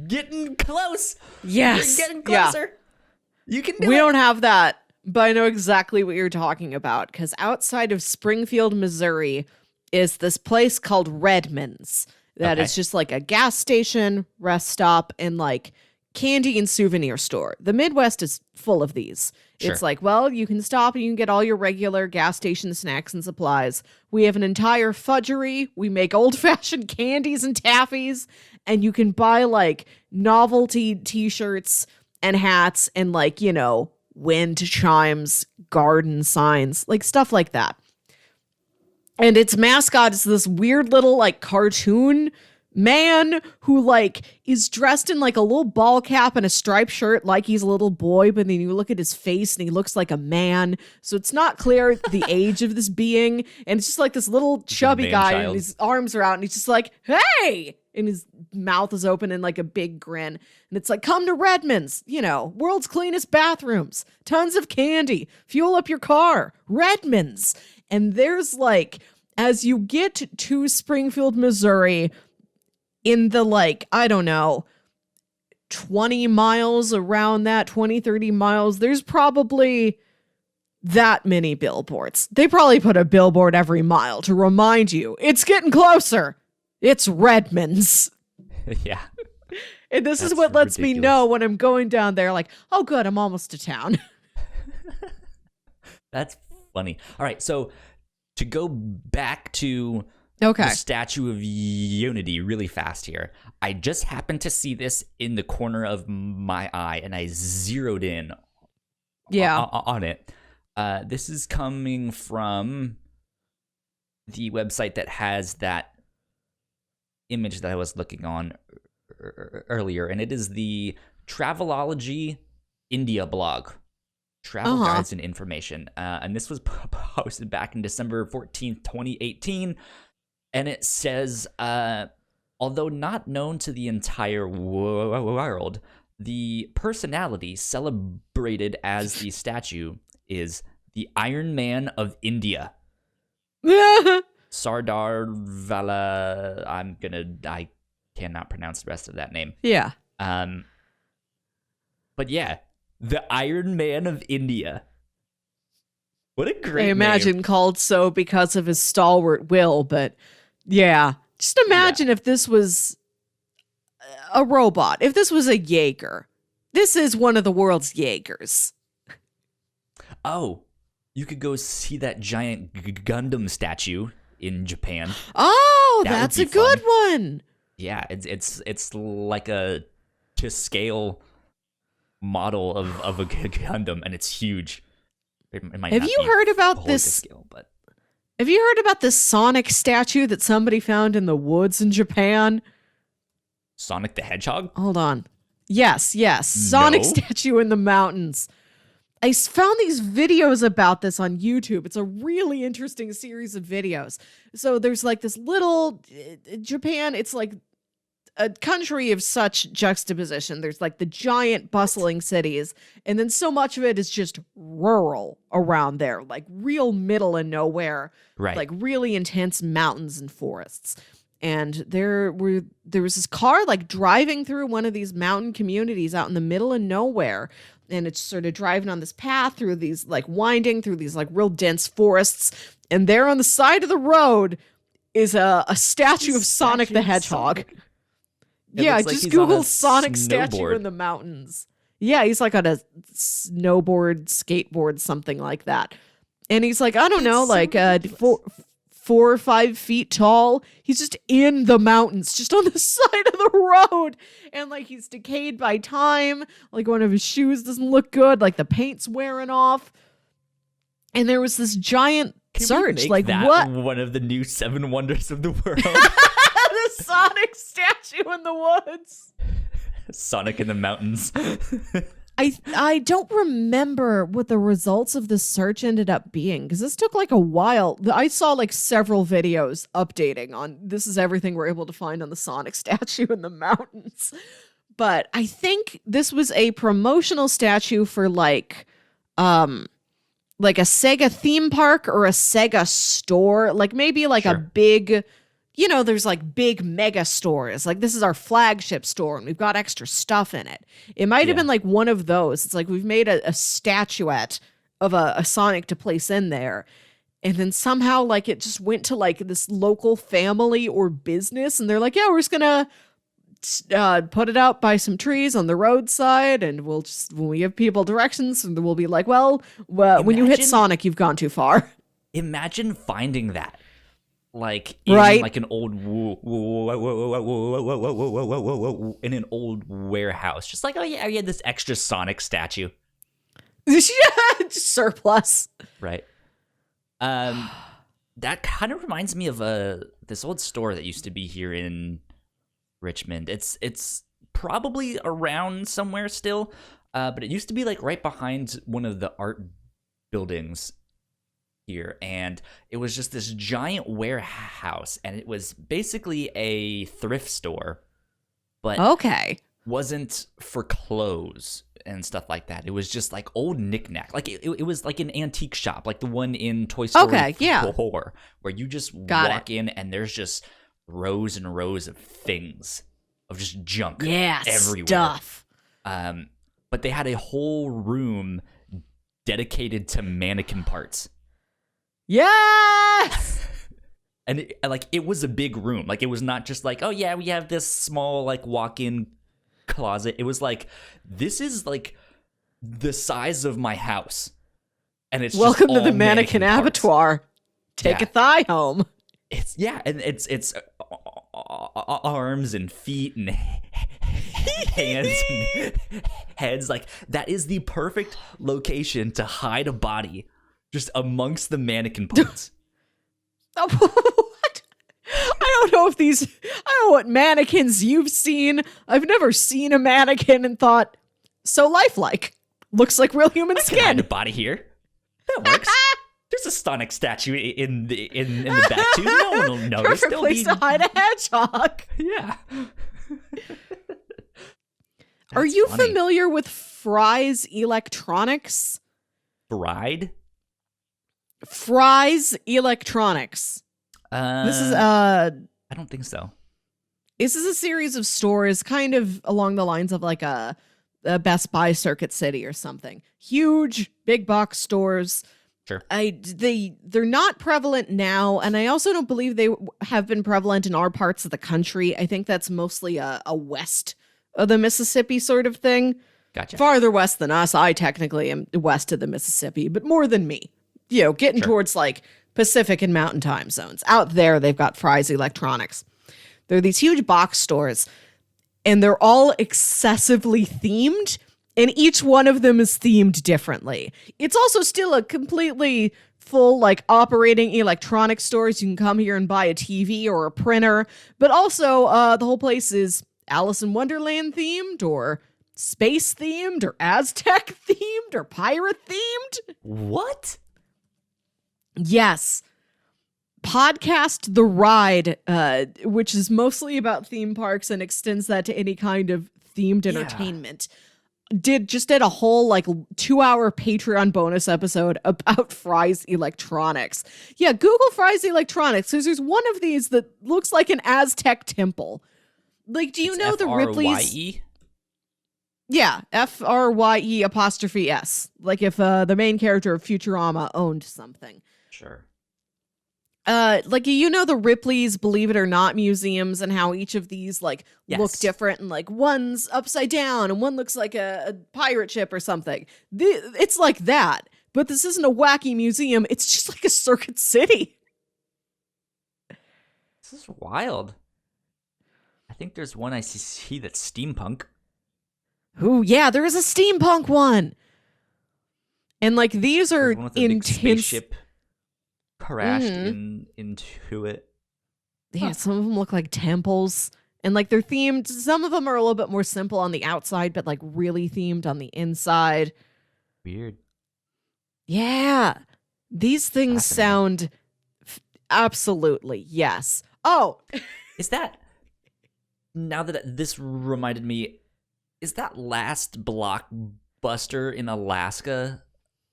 getting close. Yes, you're getting closer. You can do we it. don't have that, but I know exactly what you're talking about, because outside of Springfield, Missouri, is this place called Redmond's that is just like a gas station, rest stop, and like candy and souvenir store. The Midwest is full of these. Sure. It's like, well, you can stop and you can get all your regular gas station snacks and supplies. We have an entire fudgery. We make old-fashioned candies and taffies, and you can buy like novelty t-shirts and hats and like, you know, wind chimes, garden signs, like stuff like that. And its mascot is this weird little like cartoon man who like is dressed in like a little ball cap and a striped shirt like he's a little boy, but then you look at his face and he looks like a man. So it's not clear the age of this being. And it's just like this little chubby guy and his arms are out and he's just like, hey! And his mouth is open in like a big grin. And it's like, come to Redmond's, you know, world's cleanest bathrooms, tons of candy, fuel up your car, Redmond's. And there's like, as you get to Springfield, Missouri, in the like, I don't know, 20 miles around that, 20, 30 miles, there's probably that many billboards. They probably put a billboard every mile to remind you, it's getting closer. It's Redmond's. Yeah. And this is what lets me know when I'm going down there, like, oh, good, I'm almost to town. That's funny. All right, so to go back to the Statue of Unity really fast here, I just happened to see this in the corner of my eye, and I zeroed in on it. This is coming from the website that has that image that I was looking on earlier, and it is the Travelology India blog. Travel guides and information. And this was posted back in December 14th, 2018. And it says, although not known to the entire world, the personality celebrated as the statue is the Iron Man of India. Sardar Vala. I cannot pronounce the rest of that name. Yeah. But yeah. The Iron Man of India. What a great name. I imagine called so because of his stalwart will, but yeah. Just imagine if this was a robot, if this was a Jaeger, this is one of the world's Jaegers. Oh, you could go see that giant Gundam statue in Japan. Oh, that's a good one. Yeah, it's like a to scale model of a Gundam, and it's huge. Have you heard about this? Scale, but have you heard about this Sonic statue that somebody found in the woods in Japan? Sonic the Hedgehog? Hold on. Yes. Sonic statue in the mountains. I found these videos about this on YouTube. It's a really interesting series of videos. So there's like this little Japan. It's like a country of such juxtaposition. There's like the giant bustling cities, and then so much of it is just rural around there, like real middle of nowhere, right? Like really intense mountains and forests. And there was this car like driving through one of these mountain communities out in the middle of nowhere. And it's sort of driving on this path through these like winding through these like real dense forests. And there on the side of the road is a statue of Sonic the Hedgehog. Yeah, just Google Sonic statue in the mountains. Yeah, he's like on a snowboard, skateboard, something like that. And he's like, I don't know, like 4 or 5 feet tall. He's just in the mountains, just on the side of the road. And like he's decayed by time. Like one of his shoes doesn't look good. Like the paint's wearing off. And there was this giant search. Like what? One of the new 7 wonders of the world. The Sonic statue in the woods. Sonic in the mountains. I don't remember what the results of the search ended up being, because this took like a while. I saw like several videos updating on this is everything we're able to find on the Sonic statue in the mountains. But I think this was a promotional statue for like a Sega theme park or a Sega store, like maybe like a big, there's like big mega stores. Like this is our flagship store and we've got extra stuff in it. It might have been like one of those. It's like we've made a statuette of a Sonic to place in there. And then somehow like it just went to like this local family or business. And they're like, yeah, we're just going to put it out by some trees on the roadside. And we'll just, when we give people directions, we'll be like, well, when you hit Sonic, you've gone too far. Imagine finding that. Like in like an old in an old warehouse, just like, oh yeah, we had this extra Sonic statue. Surplus, right? That kind of reminds me of this old store that used to be here in Richmond. It's probably around somewhere still, but it used to be like right behind one of the art buildings here, and it was just this giant warehouse, and it was basically a thrift store, but wasn't for clothes and stuff like that. It was just like old knickknack, like it was like an antique shop, like the one in Toy Story 4, where you just walk in and there's just rows and rows of things, of just junk everywhere. Stuff. But they had a whole room dedicated to mannequin parts. Yes! And it was a big room. Like, it was not just like, oh yeah, we have this small like walk-in closet. It was like, this is like the size of my house. And it's welcome just to the mannequin abattoir. Take a thigh home. It's it's arms and feet and hands and heads. Like, that is the perfect location to hide a body, just amongst the mannequin parts. What? I don't know what mannequins you've seen. I've never seen a mannequin and thought, so lifelike. Looks like real human skin. I can hide a body here. That works. There's a Sonic statue in the back too. No one will notice. Perfect place to hide a hedgehog. Yeah. Are you familiar with Fry's Electronics? Fry's Electronics. This is I don't think so. This is a series of stores kind of along the lines of like a Best Buy Circuit City or something. Huge big box stores. Sure. They're not prevalent now, and I also don't believe they have been prevalent in our parts of the country. I think that's mostly a west of the Mississippi sort of thing. Gotcha. Farther west than us. I technically am west of the Mississippi, but more than me. You know, getting towards like Pacific and Mountain time zones. Out there, they've got Fry's Electronics. They're these huge box stores, and they're all excessively themed. And each one of them is themed differently. It's also still a completely full, like, operating electronic stores. You can come here and buy a TV or a printer. But also, the whole place is Alice in Wonderland themed, or space themed, or Aztec themed, or pirate themed. What? Yes. Podcast The Ride, which is mostly about theme parks and extends that to any kind of themed entertainment. Did a whole like 2-hour Patreon bonus episode about Fry's Electronics. Yeah, Google Fry's Electronics, because there's one of these that looks like an Aztec temple. Like, do you know the Ripley's? F-R-Y-E? Yeah, Frye''S. Like if the main character of Futurama owned something. Sure. Like, you know, the Ripley's Believe It or Not museums, and how each of these like look different, and like one's upside down and one looks like a pirate ship or something. It's like that, but this isn't a wacky museum. It's just like a Circuit City. This is wild. I think there's one I see that's steampunk. Ooh, yeah, there is a steampunk one. And like these are intense. Spaceship crashed into it. Yeah, some of them look like temples, and like they're themed. Some of them are a little bit more simple on the outside, but like really themed on the inside. Weird. Yeah, these things sound absolutely yes. Oh, is that, now that this reminded me, is that last Blockbuster in Alaska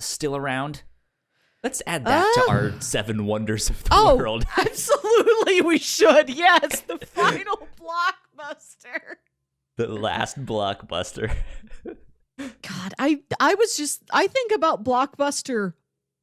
still around? Let's add that to our 7 wonders of the world. Absolutely, we should. Yes, the final Blockbuster. The last Blockbuster. God, I think about Blockbuster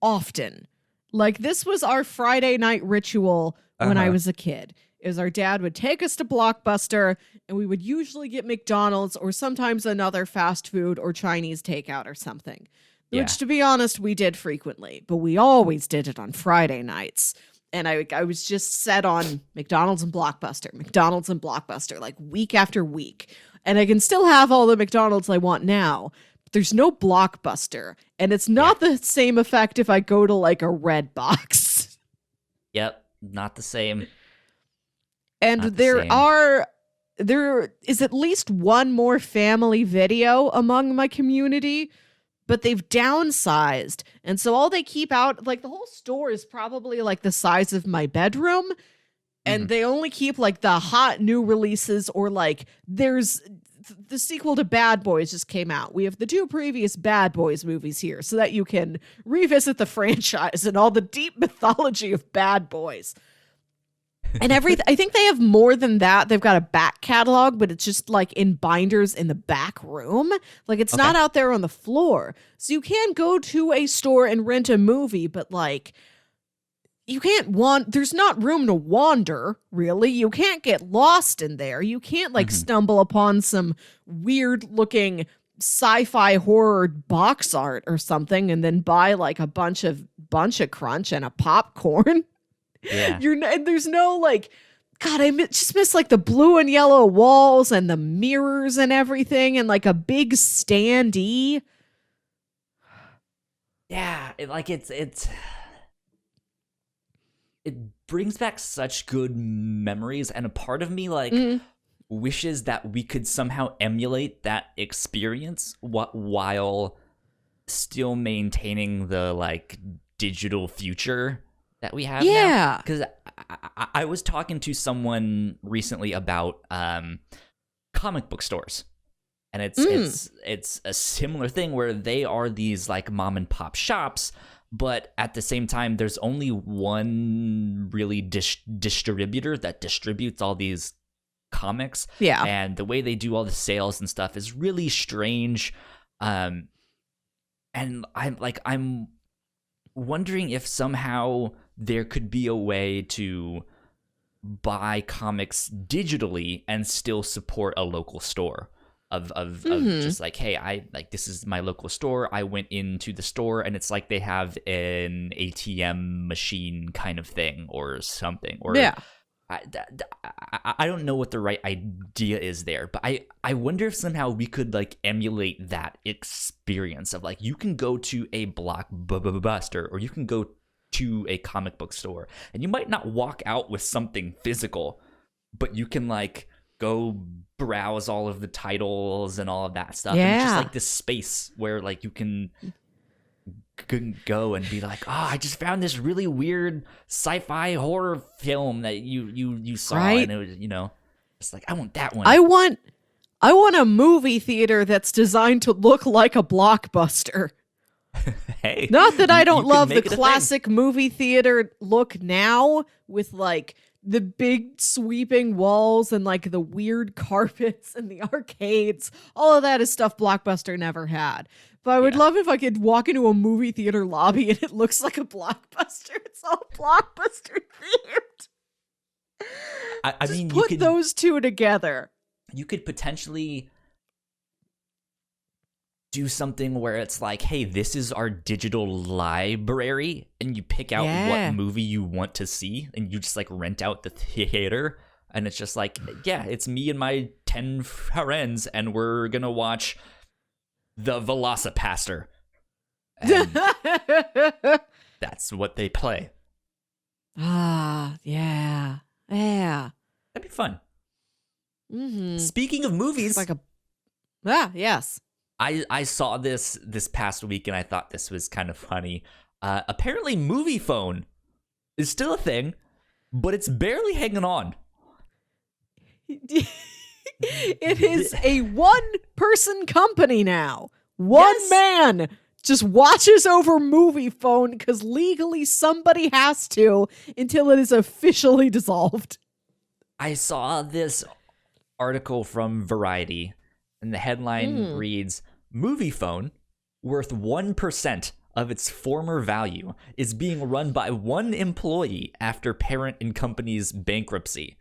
often. Like, this was our Friday night ritual when I was a kid. Is our dad would take us to Blockbuster, and we would usually get McDonald's or sometimes another fast food or Chinese takeout or something. Yeah. Which, to be honest, we did frequently, but we always did it on Friday nights. And I was just set on McDonald's and Blockbuster, like week after week. And I can still have all the McDonald's I want now, but there's no Blockbuster. And it's not the same effect if I go to like a Red Box. Yep, not the same. And there is at least one more family video among my community, but they've downsized. And so all they keep out, like the whole store is probably like the size of my bedroom. And they only keep like the hot new releases, or like there's the sequel to Bad Boys just came out. We have the 2 previous Bad Boys movies here so that you can revisit the franchise and all the deep mythology of Bad Boys. And I think they have more than that. They've got a back catalog, but it's just like in binders in the back room. Like it's not out there on the floor. So you can go to a store and rent a movie, but like you can't there's not room to wander, really. You can't get lost in there. You can't like stumble upon some weird looking sci-fi horror box art or something and then buy like a bunch of crunch and a popcorn. Yeah. There's no like, God, just miss like the blue and yellow walls and the mirrors and everything, and like a big standee. Yeah, it brings back such good memories, and a part of me like wishes that we could somehow emulate that experience while still maintaining the like digital future that we have now. Because I was talking to someone recently about comic book stores, and it's a similar thing where they are these like mom and pop shops, but at the same time there's only one really distributor that distributes all these comics. And the way they do all the sales and stuff is really strange. And I'm wondering if somehow there could be a way to buy comics digitally and still support a local store of just like, hey, I like, this is my local store. I went into the store and it's like they have an ATM machine kind of thing or something. Or I don't know what the right idea is there, but I wonder if somehow we could like emulate that experience of like, you can go to a Blockbuster or you can go to a comic book store and you might not walk out with something physical, but you can like go browse all of the titles and all of that stuff. And it's just like this space where like you can go and be like, oh, I just found this really weird sci-fi horror film that you saw, and it was, it's like, I want that one. I want a movie theater that's designed to look like a Blockbuster. Hey, not that I don't love the classic movie theater look now with like the big sweeping walls and like the weird carpets and the arcades. All of that is stuff Blockbuster never had. But I would love if I could walk into a movie theater lobby and it looks like a Blockbuster. It's all Blockbuster themed. I mean, put those two together. You could potentially do something where it's like, hey, this is our digital library, and you pick out what movie you want to see, and you just like rent out the theater, and it's just like, yeah, it's me and my 10 friends, and we're gonna watch The Velocipaster. And that's what they play. Yeah. That'd be fun. Mm-hmm. Speaking of movies, like yes. I saw this past week and I thought this was kind of funny. Apparently, Moviephone is still a thing, but it's barely hanging on. It is a one-person company now. One man just watches over Moviephone because legally somebody has to until it is officially dissolved. I saw this article from Variety, and the headline reads, Moviephone, worth 1% of its former value, is being run by one employee after parent and company's bankruptcy.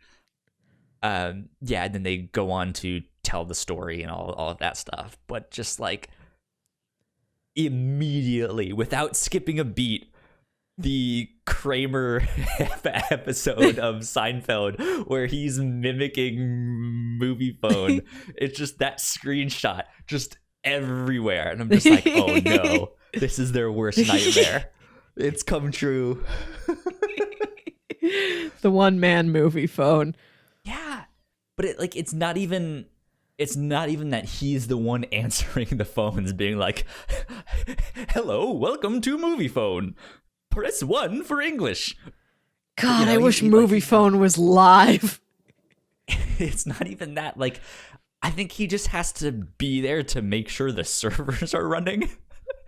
And then they go on to tell the story and all of that stuff. But just like immediately, without skipping a beat, the Kramer episode of Seinfeld where he's mimicking Moviephone, it's just that screenshot just everywhere, and I'm just like, oh no, this is their worst nightmare. It's come true. The one-man Moviephone. Yeah, but it's not even that he's the one answering the phones, being like, hello, welcome to Moviephone. Press 1 for English. God, I wish Moviephone was live. It's not even that. Like, I think he just has to be there to make sure the servers are running.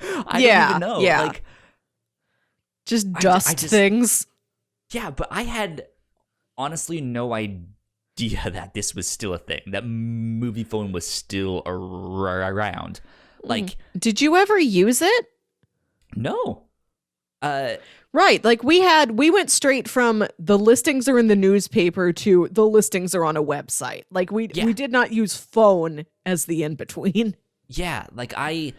I don't even know. Yeah. Like, just dust things. Yeah, but I had honestly no idea that this was still a thing, that Moviephone was still around. Like, did you ever use it? No. Right, like we went straight from the listings are in the newspaper to the listings are on a website. Like we did not use phone as the in-between. Yeah, like I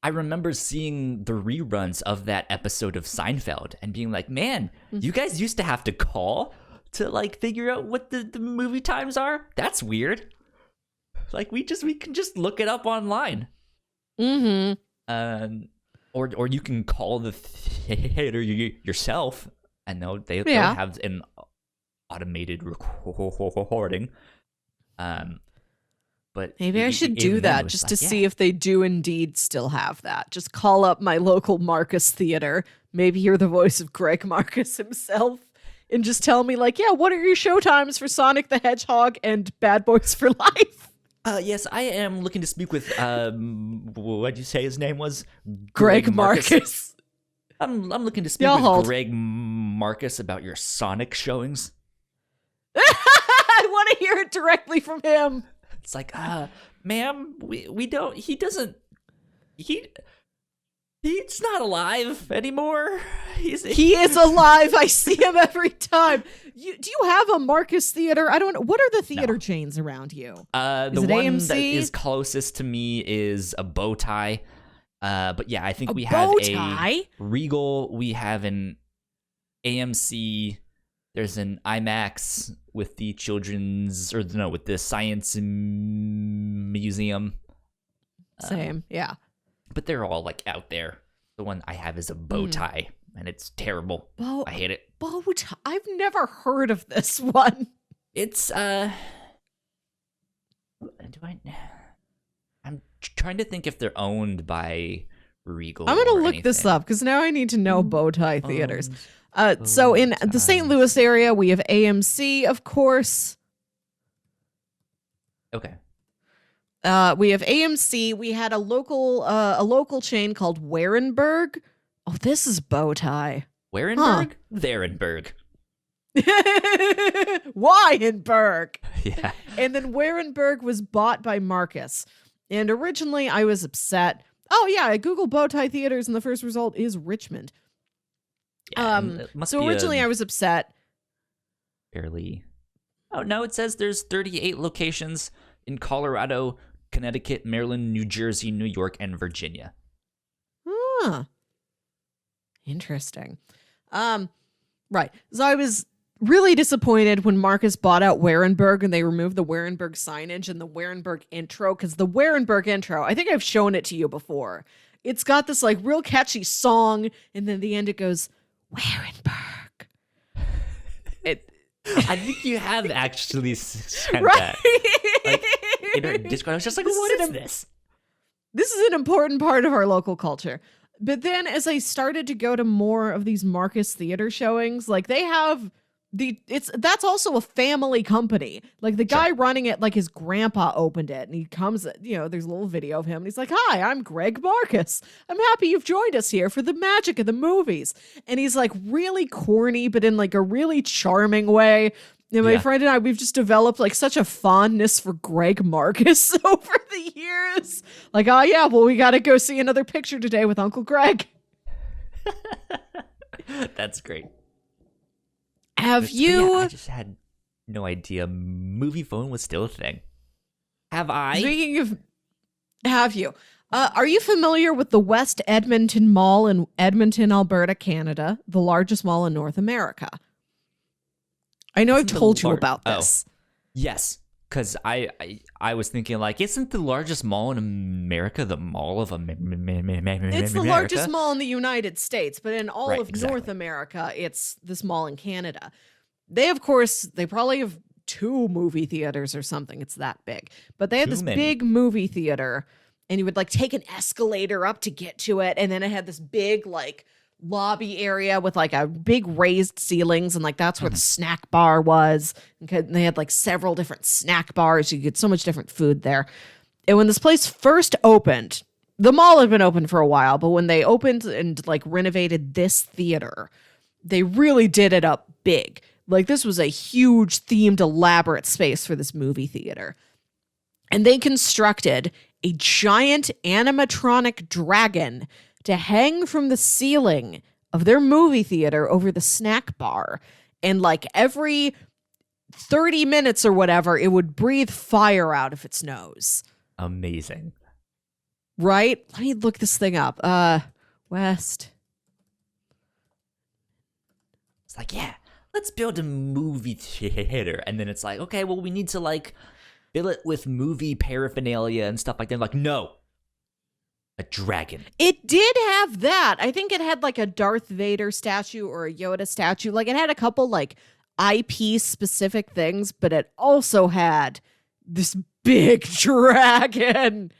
remember seeing the reruns of that episode of Seinfeld and being like, man, you guys used to have to call to like figure out what the movie times are? That's weird. Like we can just look it up online. Mm-hmm. Or you can call the theater yourself, and they'll have an automated recording. But maybe I should do that just to see if they do indeed still have that. Just call up my local Marcus theater. Maybe you're the voice of Greg Marcus himself, and just tell me like, yeah, what are your show times for Sonic the Hedgehog and Bad Boys for Life? Yes, I am looking to speak with, what'd you say his name was? Greg Marcus. I'm looking to speak with Greg Marcus about your Sonic showings. I want to hear it directly from him. It's like, ma'am, we don't, he He's not alive anymore. He is alive. I see him every time. Do you have a Marcus Theater? I don't know. What are the theater chains around you? The is it one AMC? that is closest to me is a Bow Tie. But yeah, I think we Bow have Tie? a Regal. We have an AMC. There's an IMAX with the with the Science Museum. Same, yeah. But they're all like out there. The one I have is a Bow Tie, and it's terrible. I hate it. Bow Tie? I've never heard of this one. It's I'm trying to think if they're owned by Regal. I'm gonna or look this anything. up because now I need to know Bow Tie theaters. So in the St. Louis area, we have AMC, of course. Okay. We have AMC. We had a local chain called Warenberg. Oh, this is Bow Tie. Warenberg? Varenberg. Weinberg. Yeah. And then Warenberg was bought by Marcus. And originally I was upset. Oh yeah, I Googled Bow Tie theaters and the first result is Richmond. So originally I was upset. Fairly. Oh no, it says there's 38 locations in Colorado, Connecticut, Maryland, New Jersey, New York, and Virginia. Huh. Interesting. Right. So I was really disappointed when Marcus bought out Warenberg and they removed the Warenberg signage and the Warenberg intro, because the Warenberg intro, I think I've shown it to you before. It's got this like real catchy song, and then at the end it goes, Warenberg. I think you have actually said right? that. Like, in our Discord, I was just like, what is this? This is an important part of our local culture. But then as I started to go to more of these Marcus Theater showings, like they have that's also a family company. Like the guy running it, like his grandpa opened it, and he comes, there's a little video of him, and he's like, "Hi, I'm Greg Marcus. I'm happy you've joined us here for the magic of the movies." And he's like really corny, but in like a really charming way. And my friend and I, we've just developed like such a fondness for Greg Marcus over the years. Like, oh yeah, well, we got to go see another picture today with Uncle Greg. That's great. Have you? Yeah, I just had no idea Moviephone was still a thing. Have I? Speaking of, have you? Are you familiar with the West Edmonton Mall in Edmonton, Alberta, Canada, the largest mall in North America? I know I've told you about this. Yes, because I was thinking, like, isn't the largest mall in America the Mall of America? It's the largest mall in the United States, but in all of North America, it's this mall in Canada. They probably have 2 movie theaters or something. It's that big. But they had this big movie theater, and you would like take an escalator up to get to it, and then it had this big like lobby area with like a big raised ceilings, and like that's where the snack bar was. And they had like several different snack bars. You get so much different food there. And when this place first opened, the mall had been open for a while, but when they opened and like renovated this theater, they really did it up big. Like this was a huge themed, elaborate space for this movie theater. And they constructed a giant animatronic dragon to hang from the ceiling of their movie theater over the snack bar. And like every 30 minutes or whatever, it would breathe fire out of its nose. Amazing. Right? Let me look this thing up. West. It's like, yeah, let's build a movie theater. And then it's like, okay, well, we need to like fill it with movie paraphernalia and stuff like that. Like, no. A dragon. It did have that. I think it had like a Darth Vader statue or a Yoda statue. Like it had a couple like IP specific things, but it also had this big dragon.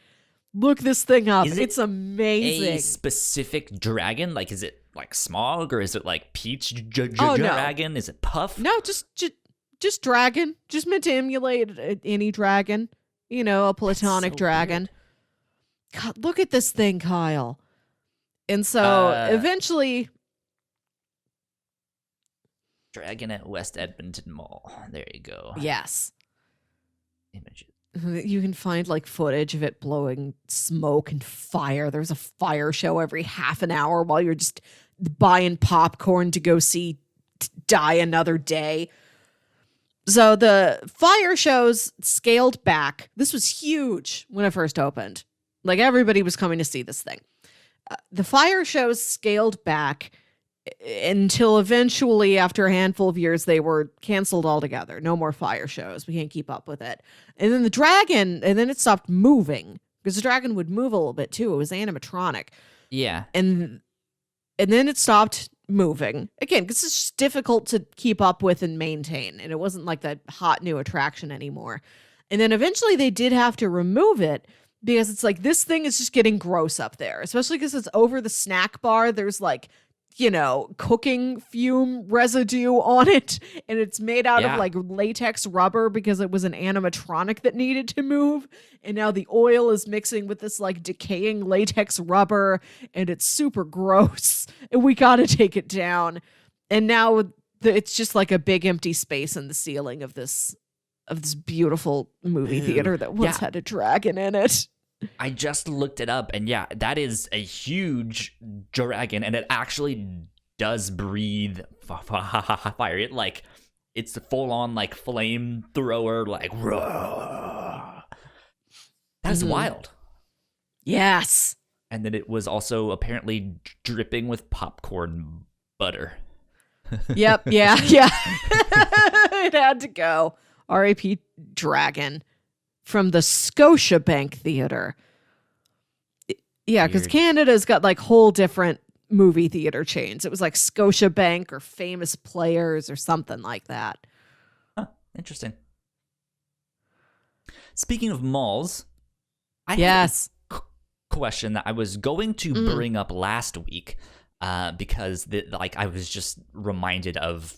Look this thing up. It's amazing. A specific dragon? Like, is it like Smog, or is it like Peach dragon? No. Is it Puff? No, just dragon. Just meant to emulate any dragon. A platonic dragon. Weird. God, look at this thing, Kyle. And so eventually... Dragon at West Edmonton Mall. There you go. Yes. Images. You can find like footage of it blowing smoke and fire. There's a fire show every half an hour while you're just buying popcorn to go see Die Another Day. So the fire shows scaled back. This was huge when it first opened. Like everybody was coming to see this thing. The fire shows scaled back until eventually, after a handful of years, they were canceled altogether. No more fire shows. We can't keep up with it. And then then it stopped moving because the dragon would move a little bit too. It was animatronic. Yeah. And then it stopped moving again because it's just difficult to keep up with and maintain. And it wasn't like that hot new attraction anymore. And then eventually they did have to remove it because it's like this thing is just getting gross up there, especially because it's over the snack bar. There's like, cooking fume residue on it, and it's made out of like latex rubber because it was an animatronic that needed to move, and now the oil is mixing with this like decaying latex rubber, and it's super gross, and we gotta take it down. And now it's just like a big empty space in the ceiling of this beautiful movie theater that once had a dragon in it. I just looked it up, and yeah, that is a huge dragon, and it actually does breathe fire. It's a full-on like flamethrower, like that's wild. Yes, and then it was also apparently dripping with popcorn butter. Yep, yeah. It had to go. R.I.P. Dragon. From the Scotiabank Theater. Yeah, because Canada's got like whole different movie theater chains. It was like Scotiabank or Famous Players or something like that. Huh, interesting. Speaking of malls, I have a question that I was going to bring up last week because I was just reminded of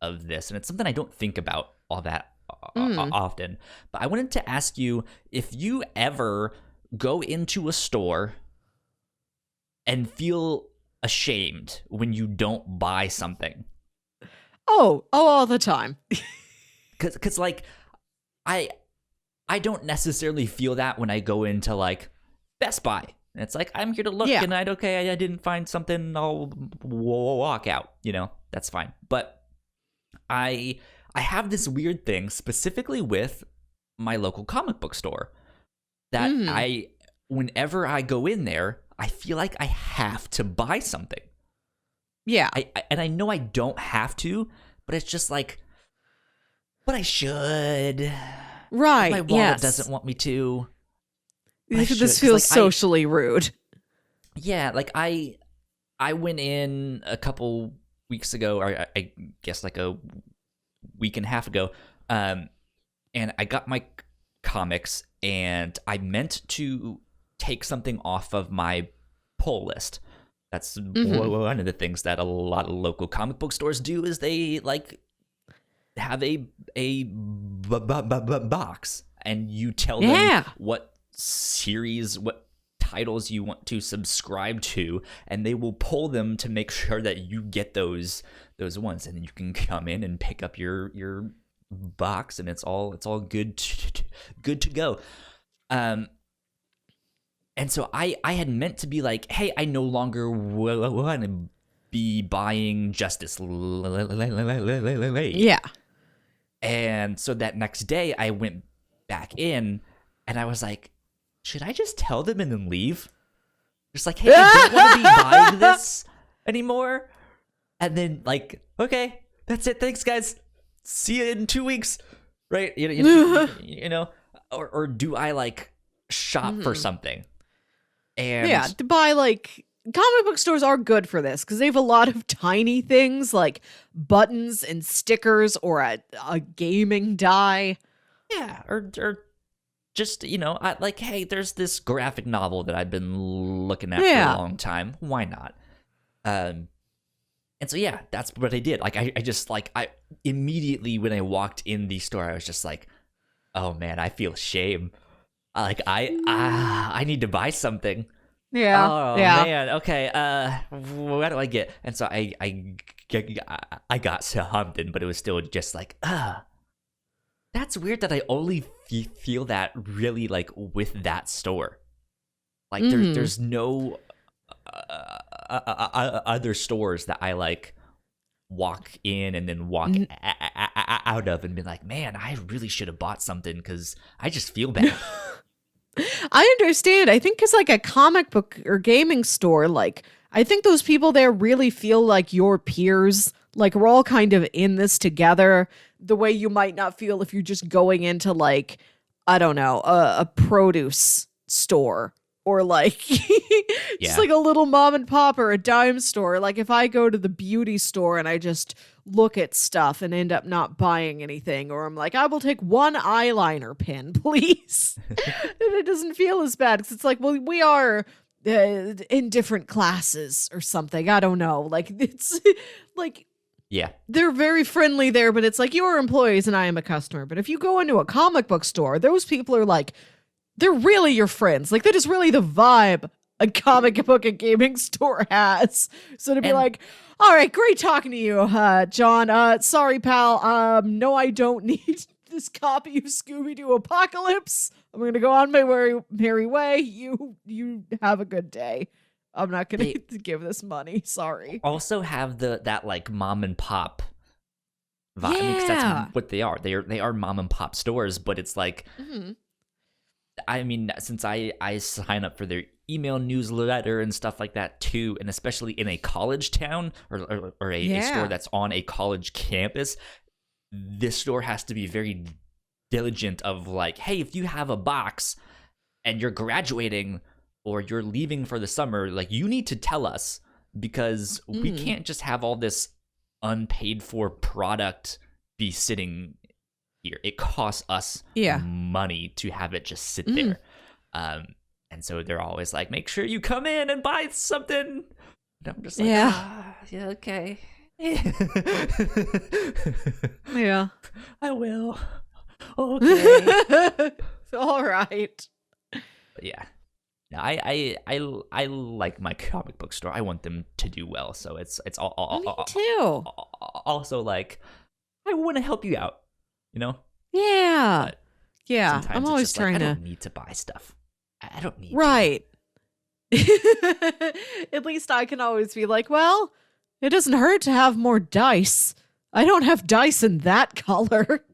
this, and it's something I don't think about all that often, but I wanted to ask you if you ever go into a store and feel ashamed when you don't buy something. Oh, all the time. Because like I don't necessarily feel that when I go into like Best Buy. And it's like I'm here to look, and I didn't find something, I'll walk out. That's fine. But I have this weird thing specifically with my local comic book store that whenever I go in there, I feel like I have to buy something. Yeah. And I know I don't have to, but it's just like, but I should. Right. My wallet doesn't want me to. This feels socially rude. Yeah. Like I went in a couple weeks ago, or I guess like a week and a half ago, and I got my comics, and I meant to take something off of my pull list. That's one of the things that a lot of local comic book stores do is they like have a box, and you tell them what series, what titles you want to subscribe to, and they will pull them to make sure that you get those ones, and then you can come in and pick up your box, and it's all good to go. And so I had meant to be like, hey, I no longer want to be buying Justice League. Yeah. And so that next day I went back in, and I was like, should I just tell them and then leave? Just like, hey, I don't want to be buying this anymore. And then like, okay, that's it. Thanks, guys. See you in 2 weeks. Right? You know, or do I like shop for something? And to buy like comic book stores are good for this because they have a lot of tiny things like buttons and stickers or a gaming die. Yeah, or just, I like, hey, there's this graphic novel that I've been looking at for a long time. Why not? And so, yeah, that's what I did. Like, I just, like, I immediately when I walked in the store, I was just like, oh, man, I feel shame. Like, I need to buy something. Yeah. Oh, man. Okay. What do I get? And so I got something, but it was still just like, that's weird that I only feel that really like with that store. Like there's no other stores that I like walk in and then walk out of and be like, man, I really should have bought something because I just feel bad. I understand. I think because like a comic book or gaming store, like I think those people there really feel like your peers. Like we're all kind of in this together the way you might not feel if you're just going into like, I don't know, a produce store or like just like a little mom and pop or a dime store. Like if I go to the beauty store and I just look at stuff and end up not buying anything, or I'm like, I will take one eyeliner pen, please. And it doesn't feel as bad because it's like, well, we are in different classes or something. I don't know. Like it's like, yeah, they're very friendly there, but it's like you are employees and I am a customer. But if you go into a comic book store, those people are like, they're really your friends. Like that is really the vibe a comic book and gaming store has. So to be like, all right, great talking to you, John. Sorry, pal. No, I don't need this copy of Scooby-Doo Apocalypse. I'm going to go on my merry way. You have a good day. I'm not going to give this money. Sorry. Also have that like mom and pop vibe. Yeah. I mean, 'cause that's what they are. They are mom and pop stores, but it's like, I mean, since I sign up for their email newsletter and stuff like that too, and especially in a college town or a store that's on a college campus, this store has to be very diligent of like, hey, if you have a box and you're graduating or you're leaving for the summer, like you need to tell us because we can't just have all this unpaid for product be sitting here. It costs us money to have it just sit there. And so they're always like, make sure you come in and buy something. And I'm just like, yeah, okay. Yeah. I will. Okay. All right. But yeah. I like my comic book store. I want them to do well. So it's all Me too. Also like, I want to help you out, you know? Yeah. But yeah. I'm always trying to. I to. don't need to buy stuff. I don't need right. At least I can always be like, well, it doesn't hurt to have more dice. I don't have dice in that color.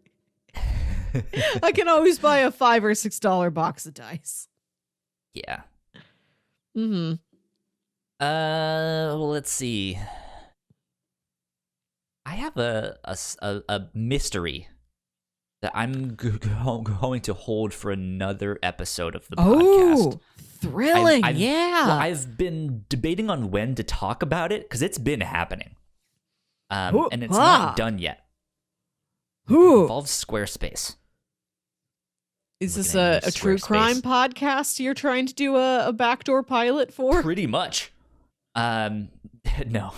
I can always buy a $5 or $6 box of dice. Yeah. Well, let's see. I have a mystery that I'm going to hold for another episode of the podcast. Oh, thrilling! I've been debating on when to talk about it because it's been happening, and it's not done yet. It involves Squarespace. Is this a true crime podcast you're trying to do a backdoor pilot for? Pretty much. No.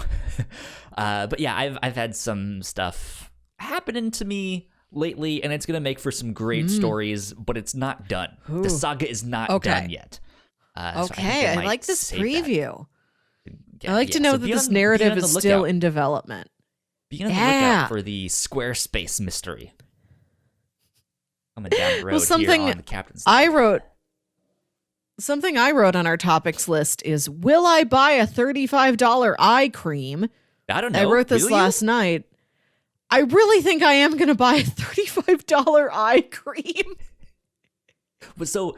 But yeah, I've had some stuff happening to me lately, and it's going to make for some great stories, but it's not done. The saga is not done yet. Okay, I like this preview. Yeah, I like to know that this narrative is still in development. Be on the lookout for the Squarespace mystery. Coming down the road here on the Captain's Something I wrote on our topics list is, will I buy a $35 eye cream? I don't know. I wrote this last night. I really think I am going to buy a $35 eye cream. So,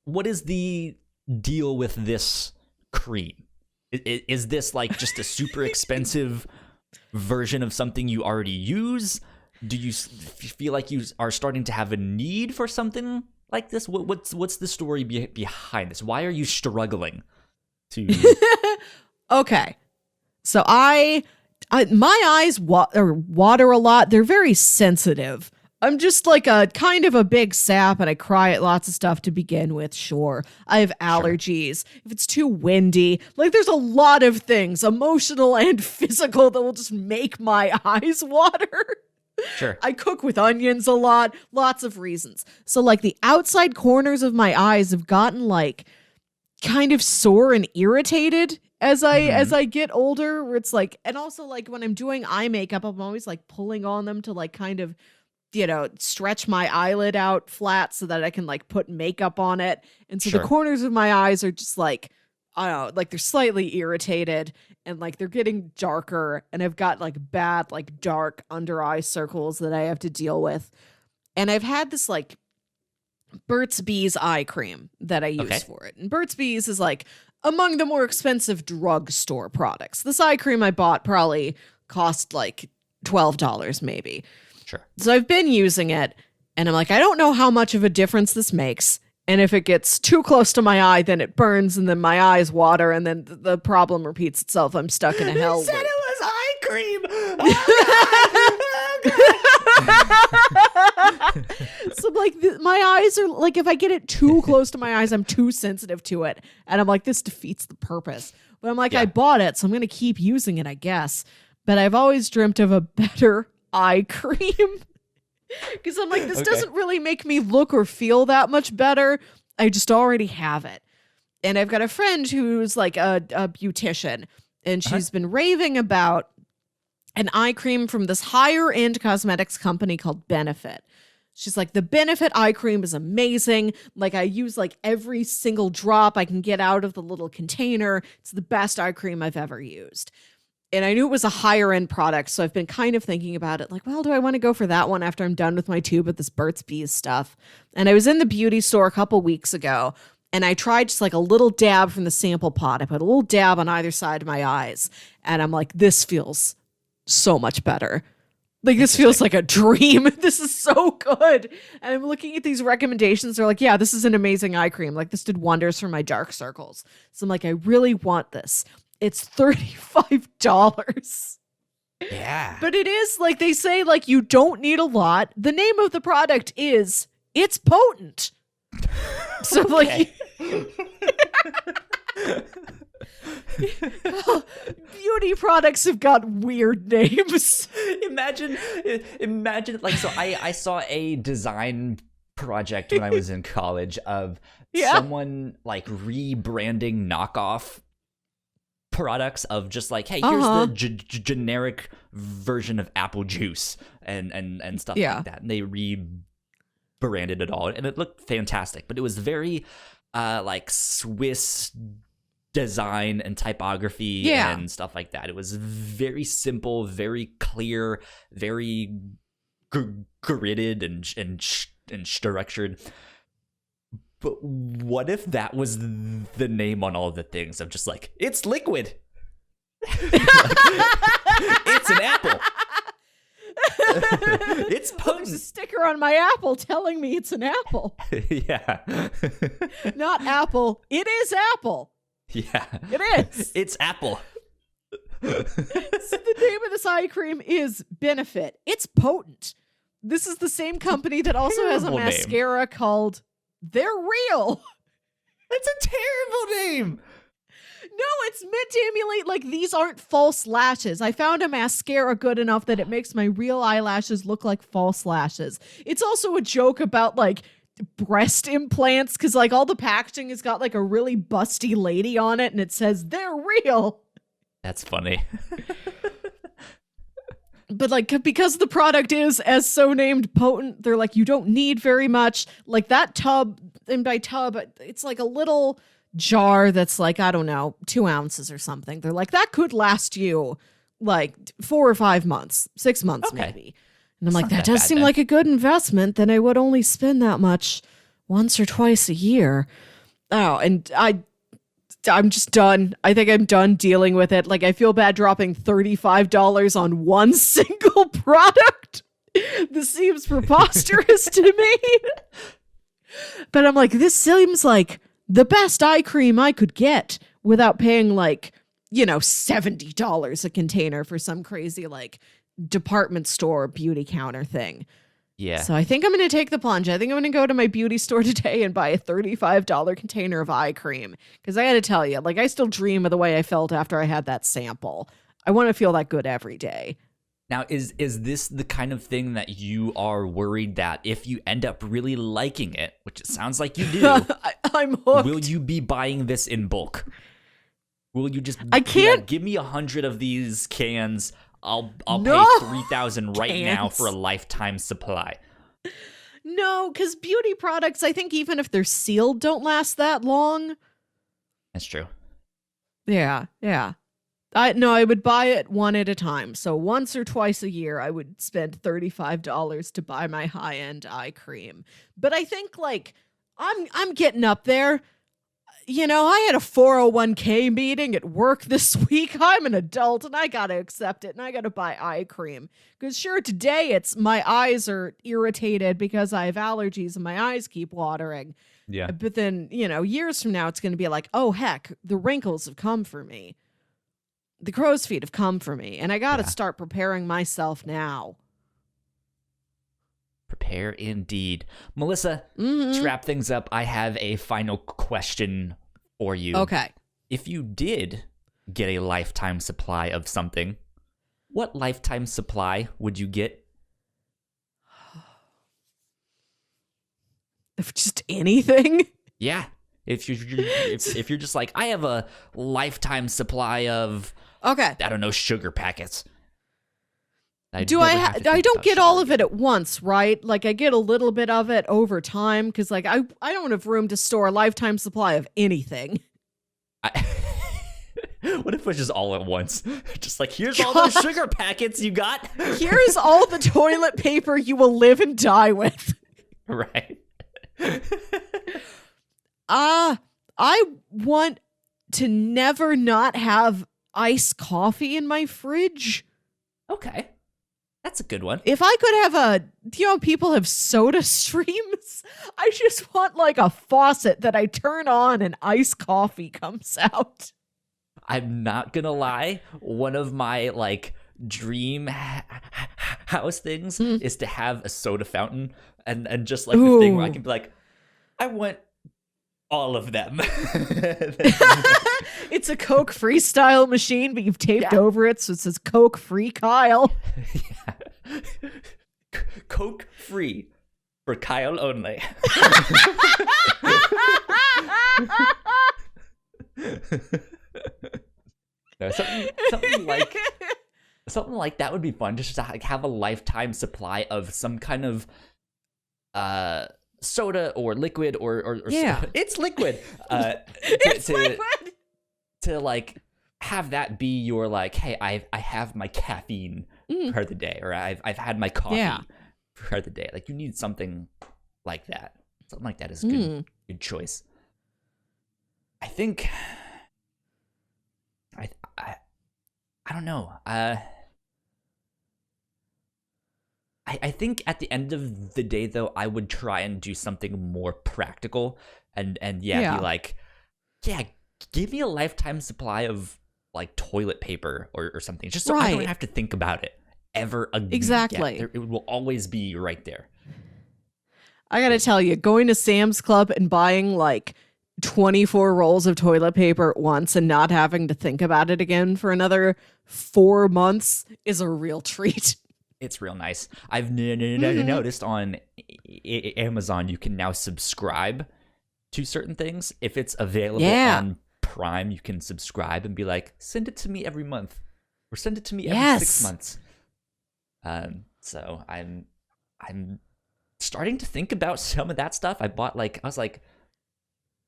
what is the deal with this cream? Is this like just a super expensive version of something you already use? Do you feel like you are starting to have a need for something like this? What's the story behind this? Why are you struggling to? Okay, so my eyes water a lot. They're very sensitive. I'm just like a kind of a big sap, and I cry at lots of stuff to begin with. Sure, I have allergies. If it's too windy, like there's a lot of things, emotional and physical, that will just make my eyes water. Sure. I cook with onions a lot, lots of reasons. So like the outside corners of my eyes have gotten like kind of sore and irritated as I get older, where it's like, and also like when I'm doing eye makeup, I'm always like pulling on them to like kind of stretch my eyelid out flat so that I can like put makeup on it. And so Sure. the corners of my eyes are just like, I don't know, like they're slightly irritated and like they're getting darker, and I've got like bad, like dark under eye circles that I have to deal with. And I've had this like Burt's Bees eye cream that I use for it. And Burt's Bees is like among the more expensive drugstore products. This eye cream I bought probably cost like $12 maybe. Sure. So I've been using it, and I'm like, I don't know how much of a difference this makes. And if it gets too close to my eye, then it burns, and then my eyes water, and then the problem repeats itself. I'm stuck in a hell You said loop. it was eye cream. So like my eyes are like, if I get it too close to my eyes, I'm too sensitive to it. And I'm like, this defeats the purpose. But I'm like, I bought it, so I'm going to keep using it, I guess. But I've always dreamt of a better eye cream. Because I'm like, this doesn't really make me look or feel that much better. I just already have it. And I've got a friend who's like a beautician, and she's been raving about an eye cream from this higher end cosmetics company called Benefit. She's like, the Benefit eye cream is amazing. Like, I use like every single drop I can get out of the little container. It's the best eye cream I've ever used. And I knew it was a higher end product, so I've been kind of thinking about it. Like, well, do I want to go for that one after I'm done with my tube of this Burt's Bees stuff? And I was in the beauty store a couple weeks ago, and I tried just like a little dab from the sample pot. I put a little dab on either side of my eyes, and I'm like, this feels so much better. Like, this feels like a dream. This is so good. And I'm looking at these recommendations. They're like, yeah, this is an amazing eye cream. Like, this did wonders for my dark circles. So I'm like, I really want this. It's $35. Yeah. But it is like they say, like, you don't need a lot. The name of the product is It's Potent. So like beauty products have got weird names. Imagine like, so I saw a design project when I was in college of someone like rebranding knockoff products of just like, hey, here's the generic version of apple juice and stuff like that. And they rebranded it all, and it looked fantastic, but it was very like Swiss design and typography and stuff like that. It was very simple, very clear, very gridded and structured. But what if that was the name on all the things of just like, it's liquid. It's an apple. It's potent. There's a sticker on my apple telling me it's an apple. Yeah. Not apple. It is apple. Yeah. It is. It's apple. So the name of this eye cream is Benefit. It's potent. This is the same company that also has a mascara called They're Real. That's a terrible name. No, it's meant to emulate, like, these aren't false lashes. I found a mascara good enough that it makes my real eyelashes look like false lashes. It's also a joke about, like, breast implants, because, like, all the packaging has got, like, a really busty lady on it, and it says, They're Real. That's funny. But, like, because the product is, as so named, potent, they're like, you don't need very much. Like, that tub, and by tub, it's like a little jar that's like, I don't know, 2 ounces or something. They're like, that could last you like 4 or 5 months, 6 months maybe. And I'm like, that does seem like a good investment. Then I would only spend that much once or twice a year. Oh, and I'm just done. I think I'm done dealing with it. Like, I feel bad dropping $35 on one single product. This seems preposterous to me. But I'm like, this seems like the best eye cream I could get without paying like, you know, $70 a container for some crazy like department store beauty counter thing. Yeah. So I think I'm going to take the plunge. I think I'm going to go to my beauty store today and buy a $35 container of eye cream. Because I got to tell you, like, I still dream of the way I felt after I had that sample. I want to feel that good every day. Now, is this the kind of thing that you are worried that if you end up really liking it, which it sounds like you do, I'm hooked. will you be buying this in bulk? Will you just I can't give me 100 of these cans? I'll No! pay $3,000 right now for a lifetime supply. No, because beauty products, I think even if they're sealed, don't last that long. That's true. Yeah. I would buy it one at a time. So once or twice a year, I would spend $35 to buy my high-end eye cream. But I think like I'm getting up there. You know, I had a 401k meeting at work this week. I'm an adult and I got to accept it and I got to buy eye cream. Because sure, today it's my eyes are irritated because I have allergies and my eyes keep watering. Yeah. But then, you know, years from now, it's going to be like, oh, heck, the wrinkles have come for me. The crow's feet have come for me. And I got to start preparing myself now. Prepare indeed. Melissa, to wrap things up, I have a final question for you. Okay. If you did get a lifetime supply of something, what lifetime supply would you get? Of just anything? Yeah. If you're just like, I have a lifetime supply of, Okay. I don't know, sugar packets. I don't get all of it at once, right? Like I get a little bit of it over time because like I don't have room to store a lifetime supply of anything. What if it was just all at once? Just like, here's all those sugar packets you got. Here's all the toilet paper you will live and die with. Right. I want to never not have iced coffee in my fridge. Okay. That's a good one. If I could have people have soda streams. I just want like a faucet that I turn on and iced coffee comes out. I'm not gonna lie. One of my like dream house things is to have a soda fountain and just like the thing where I can be like, I want all of them. It's a Coke freestyle machine, but you've taped over it so it says Coke free Kyle. Yeah. Coke free for Kyle only. No, something like that would be fun. Just to like have a lifetime supply of some kind of soda or liquid or it's liquid. It's liquid. To like have that be your like, hey, I have my caffeine for the day, or I've had my coffee for the day. Like you need something like that. Something like that is good choice. I think I don't know. I think at the end of the day, though, I would try and do something more practical and be like, give me a lifetime supply of like toilet paper or something, just so I don't have to think about it ever again. Exactly. It will always be right there. I gotta tell you, going to Sam's Club and buying like 24 rolls of toilet paper at once and not having to think about it again for another 4 months is a real treat. It's real nice. I've noticed on Amazon you can now subscribe to certain things. If it's available on Prime, you can subscribe and be like, send it to me every month, or send it to me every 6 months. So I'm starting to think about some of that stuff. I was like,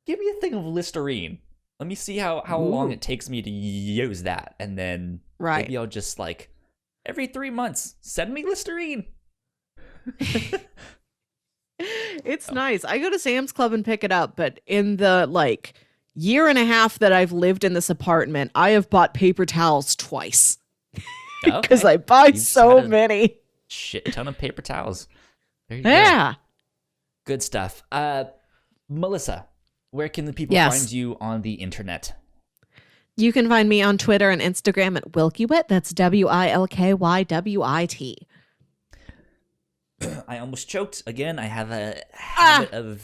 give me a thing of Listerine. Let me see how long it takes me to use that, and then maybe I'll just like, every 3 months, send me Listerine. It's nice. I go to Sam's Club and pick it up, but in the like year and a half that I've lived in this apartment, I have bought paper towels twice. Because I buy so many. Shit ton of paper towels. There you go. Good stuff. Melissa, where can the people find you on the internet? You can find me on Twitter and Instagram at Wilkywit. That's WILKYWIT. I almost choked. Again, I have a habit of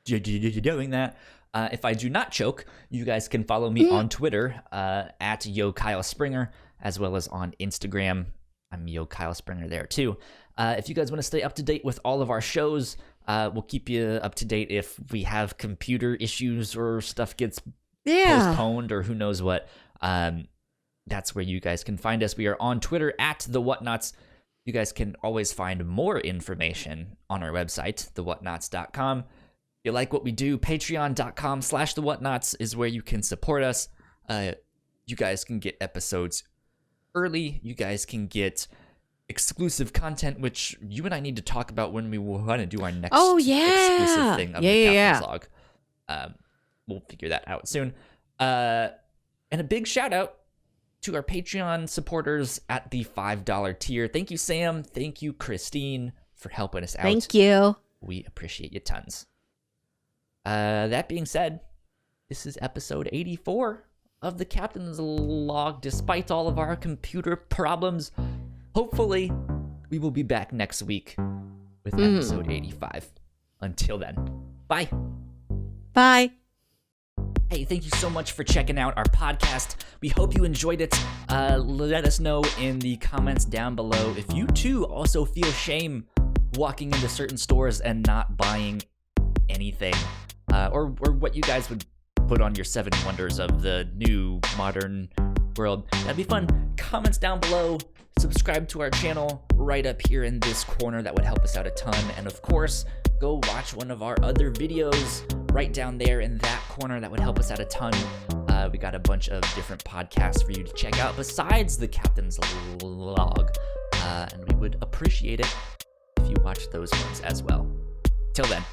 doing that. If I do not choke, you guys can follow me on Twitter at YoKyleSpringer, as well as on Instagram. I'm YoKyleSpringer there too. If you guys want to stay up to date with all of our shows, we'll keep you up to date if we have computer issues or stuff gets postponed or who knows what. That's where you guys can find us. We are on Twitter at The Whatnauts. You guys can always find more information on our website, thewhatnauts.com. If you like what we do, patreon.com/thewhatnauts is where you can support us. You guys can get episodes early. You guys can get exclusive content, which you and I need to talk about when we want to do our next exclusive thing of the Captain's Log. We'll figure that out soon. And a big shout out to our Patreon supporters at the $5 tier. Thank you, Sam. Thank you, Christine, for helping us out. Thank you. We appreciate you tons. That being said, this is episode 84 of the Captain's Log. Despite all of our computer problems, hopefully we will be back next week with episode 85. Until then, bye. Bye. Hey, thank you so much for checking out our podcast. We hope you enjoyed it. Let us know in the comments down below if you too also feel shame walking into certain stores and not buying anything, or what you guys would put on your 7 wonders of the new modern world. That'd be fun. Comments down below. Subscribe to our channel right up here in this corner. That would help us out a ton. And of course, go watch one of our other videos right down there in that corner. That would help us out a ton. We got a bunch of different podcasts for you to check out besides the Captain's Log. And we would appreciate it if you watch those ones as well. Till then.